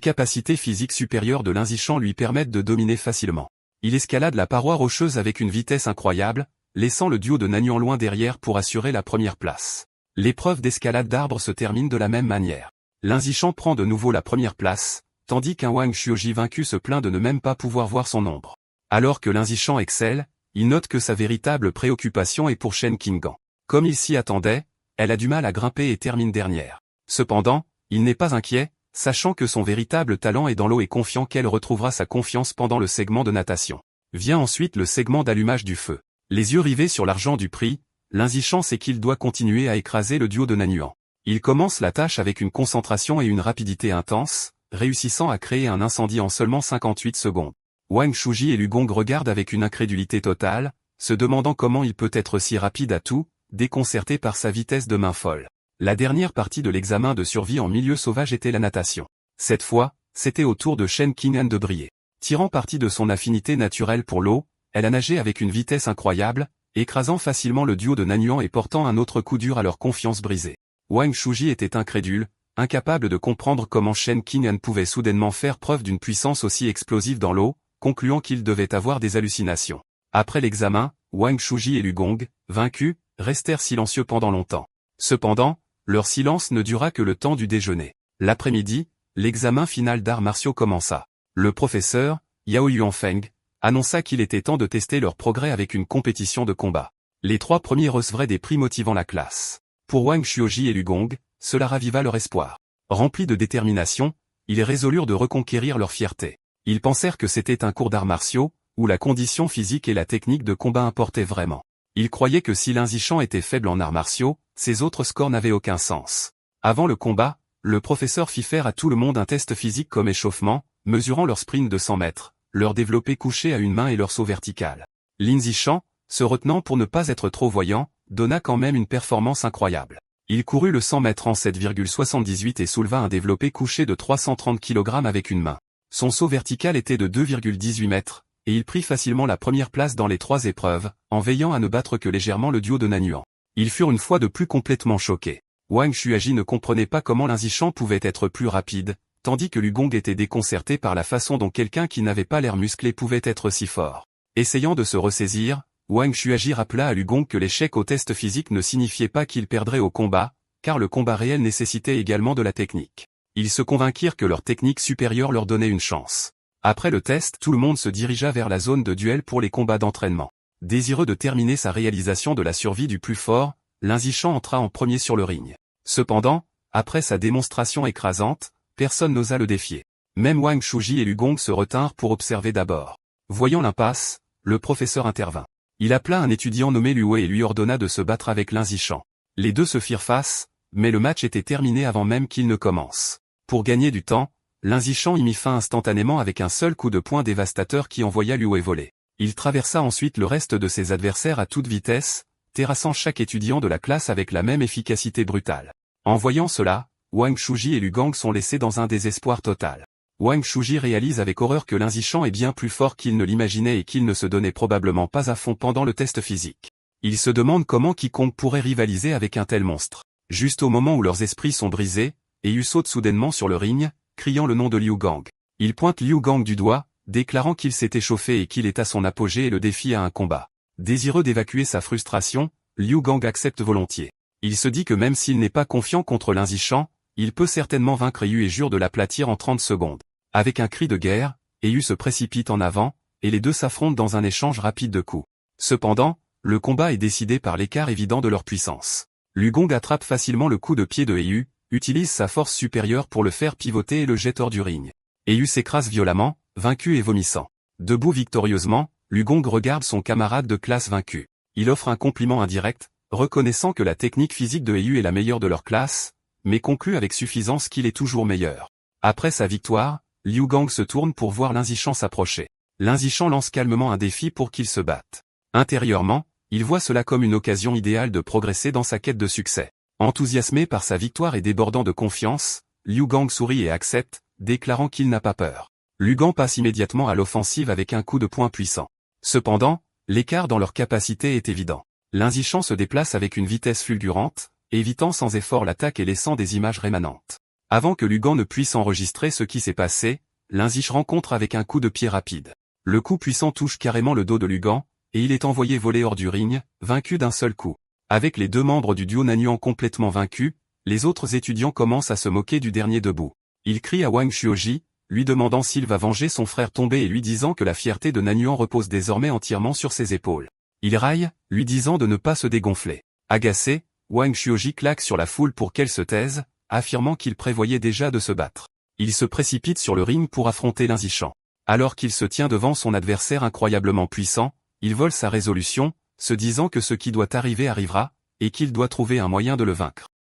capacités physiques supérieures de Lin Zishan lui permettent de dominer facilement. Il escalade la paroi rocheuse avec une vitesse incroyable, laissant le duo de Nanyuan loin derrière pour assurer la première place. L'épreuve d'escalade d'arbre se termine de la même manière. Lin Zishan prend de nouveau la première place, tandis qu'un Wang Chuoji vaincu se plaint de ne même pas pouvoir voir son ombre. Alors que Lin Zishan excelle, il note que sa véritable préoccupation est pour Shen Qinggan. Comme il s'y attendait, elle a du mal à grimper et termine dernière. Cependant, il n'est pas inquiet, sachant que son véritable talent est dans l'eau et confiant qu'elle retrouvera sa confiance pendant le segment de natation. Vient ensuite le segment d'allumage du feu. Les yeux rivés sur l'argent du prix, Lin Zishan sait qu'il doit continuer à écraser le duo de Nanyuan. Il commence la tâche avec une concentration et une rapidité intense, réussissant à créer un incendie en seulement 58 secondes. Wang Chuji et Lu Gong regardent avec une incrédulité totale, se demandant comment il peut être si rapide à tout, déconcerté par sa vitesse de main folle. La dernière partie de l'examen de survie en milieu sauvage était la natation. Cette fois, c'était au tour de Shen Qinggan de briller. Tirant parti de son affinité naturelle pour l'eau, elle a nagé avec une vitesse incroyable, écrasant facilement le duo de Nanyuan et portant un autre coup dur à leur confiance brisée. Wang Chuji était incrédule, incapable de comprendre comment Shen Qinggan pouvait soudainement faire preuve d'une puissance aussi explosive dans l'eau, concluant qu'il devait avoir des hallucinations. Après l'examen, Wang Chuji et Lu Gong, vaincus, restèrent silencieux pendant longtemps. Cependant, leur silence ne dura que le temps du déjeuner. L'après-midi, l'examen final d'arts martiaux commença. Le professeur, Yao Yuanfeng, annonça qu'il était temps de tester leur progrès avec une compétition de combat. Les 3 premiers recevraient des prix motivant la classe. Pour Wang Chuoji et Lu Gong, cela raviva leur espoir. Remplis de détermination, ils résolurent de reconquérir leur fierté. Ils pensèrent que c'était un cours d'arts martiaux, où la condition physique et la technique de combat importaient vraiment. Ils croyaient que si Lin Zishan était faible en arts martiaux, ses autres scores n'avaient aucun sens. Avant le combat, le professeur fit faire à tout le monde un test physique comme échauffement, mesurant leur sprint de 100 mètres. Leur développé couché à une main et leur saut vertical. Lin Zishan, se retenant pour ne pas être trop voyant, donna quand même une performance incroyable. Il courut le 100 mètres en 7,78 et souleva un développé couché de 330 kg avec une main. Son saut vertical était de 2,18 mètres, et il prit facilement la première place dans les 3 épreuves, en veillant à ne battre que légèrement le duo de Nanyuan. Ils furent une fois de plus complètement choqués. Wang Chuaji ne comprenait pas comment Lin Zishan pouvait être plus rapide, tandis que Lu Gong était déconcerté par la façon dont quelqu'un qui n'avait pas l'air musclé pouvait être si fort. Essayant de se ressaisir, Wang Chuaji rappela à Lu Gong que l'échec au test physique ne signifiait pas qu'il perdrait au combat, car le combat réel nécessitait également de la technique. Ils se convainquirent que leur technique supérieure leur donnait une chance. Après le test, tout le monde se dirigea vers la zone de duel pour les combats d'entraînement. Désireux de terminer sa réalisation de la survie du plus fort, Lin Zishan entra en premier sur le ring. Cependant, après sa démonstration écrasante, personne n'osa le défier. Même Wang Chuji et Lu Gong se retinrent pour observer d'abord. Voyant l'impasse, le professeur intervint. Il appela un étudiant nommé Lu Wei et lui ordonna de se battre avec Lin Zishan. Les deux se firent face, mais le match était terminé avant même qu'il ne commence. Pour gagner du temps, Lin Zishan y mit fin instantanément avec un seul coup de poing dévastateur qui envoya Lu Wei voler. Il traversa ensuite le reste de ses adversaires à toute vitesse, terrassant chaque étudiant de la classe avec la même efficacité brutale. En voyant cela, Wang Chuji et Lu Gong sont laissés dans un désespoir total. Wang Chuji réalise avec horreur que Lin Zishan est bien plus fort qu'il ne l'imaginait et qu'il ne se donnait probablement pas à fond pendant le test physique. Il se demande comment quiconque pourrait rivaliser avec un tel monstre. Juste au moment où leurs esprits sont brisés, Yu saute soudainement sur le ring, criant le nom de Liu Gang. Il pointe Liu Gang du doigt, déclarant qu'il s'est échauffé et qu'il est à son apogée et le défie à un combat. Désireux d'évacuer sa frustration, Liu Gang accepte volontiers. Il se dit que même s'il n'est pas confiant contre Lin Zishan, il peut certainement vaincre Yu et jure de l'aplatir en 30 secondes. Avec un cri de guerre, Yu se précipite en avant, et les deux s'affrontent dans un échange rapide de coups. Cependant, le combat est décidé par l'écart évident de leur puissance. Liu Gang attrape facilement le coup de pied de Yu, utilise sa force supérieure pour le faire pivoter et le jette hors du ring. Yu s'écrase violemment, vaincu et vomissant. Debout victorieusement, Liu Gang regarde son camarade de classe vaincu. Il offre un compliment indirect, reconnaissant que la technique physique de Yu est la meilleure de leur classe, mais conclut avec suffisance qu'il est toujours meilleur. Après sa victoire, Liu Gang se tourne pour voir Lin Zishan s'approcher. Lin Zishan lance calmement un défi pour qu'ils se battent. Intérieurement, il voit cela comme une occasion idéale de progresser dans sa quête de succès. Enthousiasmé par sa victoire et débordant de confiance, Liu Gang sourit et accepte, déclarant qu'il n'a pas peur. Liu Gang passe immédiatement à l'offensive avec un coup de poing puissant. Cependant, l'écart dans leur capacité est évident. Lin Zishan se déplace avec une vitesse fulgurante, évitant sans effort l'attaque et laissant des images rémanentes. Avant que Liu Gang ne puisse enregistrer ce qui s'est passé, Lin Zishan rencontre avec un coup de pied rapide. Le coup puissant touche carrément le dos de Liu Gang, et il est envoyé voler hors du ring, vaincu d'un seul coup. Avec les deux membres du duo Nanyuan complètement vaincus, les autres étudiants commencent à se moquer du dernier debout. Il crie à Wang Xuoji, lui demandant s'il va venger son frère tombé et lui disant que la fierté de Nanyuan repose désormais entièrement sur ses épaules. Il raille, lui disant de ne pas se dégonfler. Agacé, Wang Xuoji claque sur la foule pour qu'elle se taise, affirmant qu'il prévoyait déjà de se battre. Il se précipite sur le ring pour affronter Lin Zishan. Alors qu'il se tient devant son adversaire incroyablement puissant, il vole sa résolution, se disant que ce qui doit arriver arrivera, et qu'il doit trouver un moyen de le vaincre.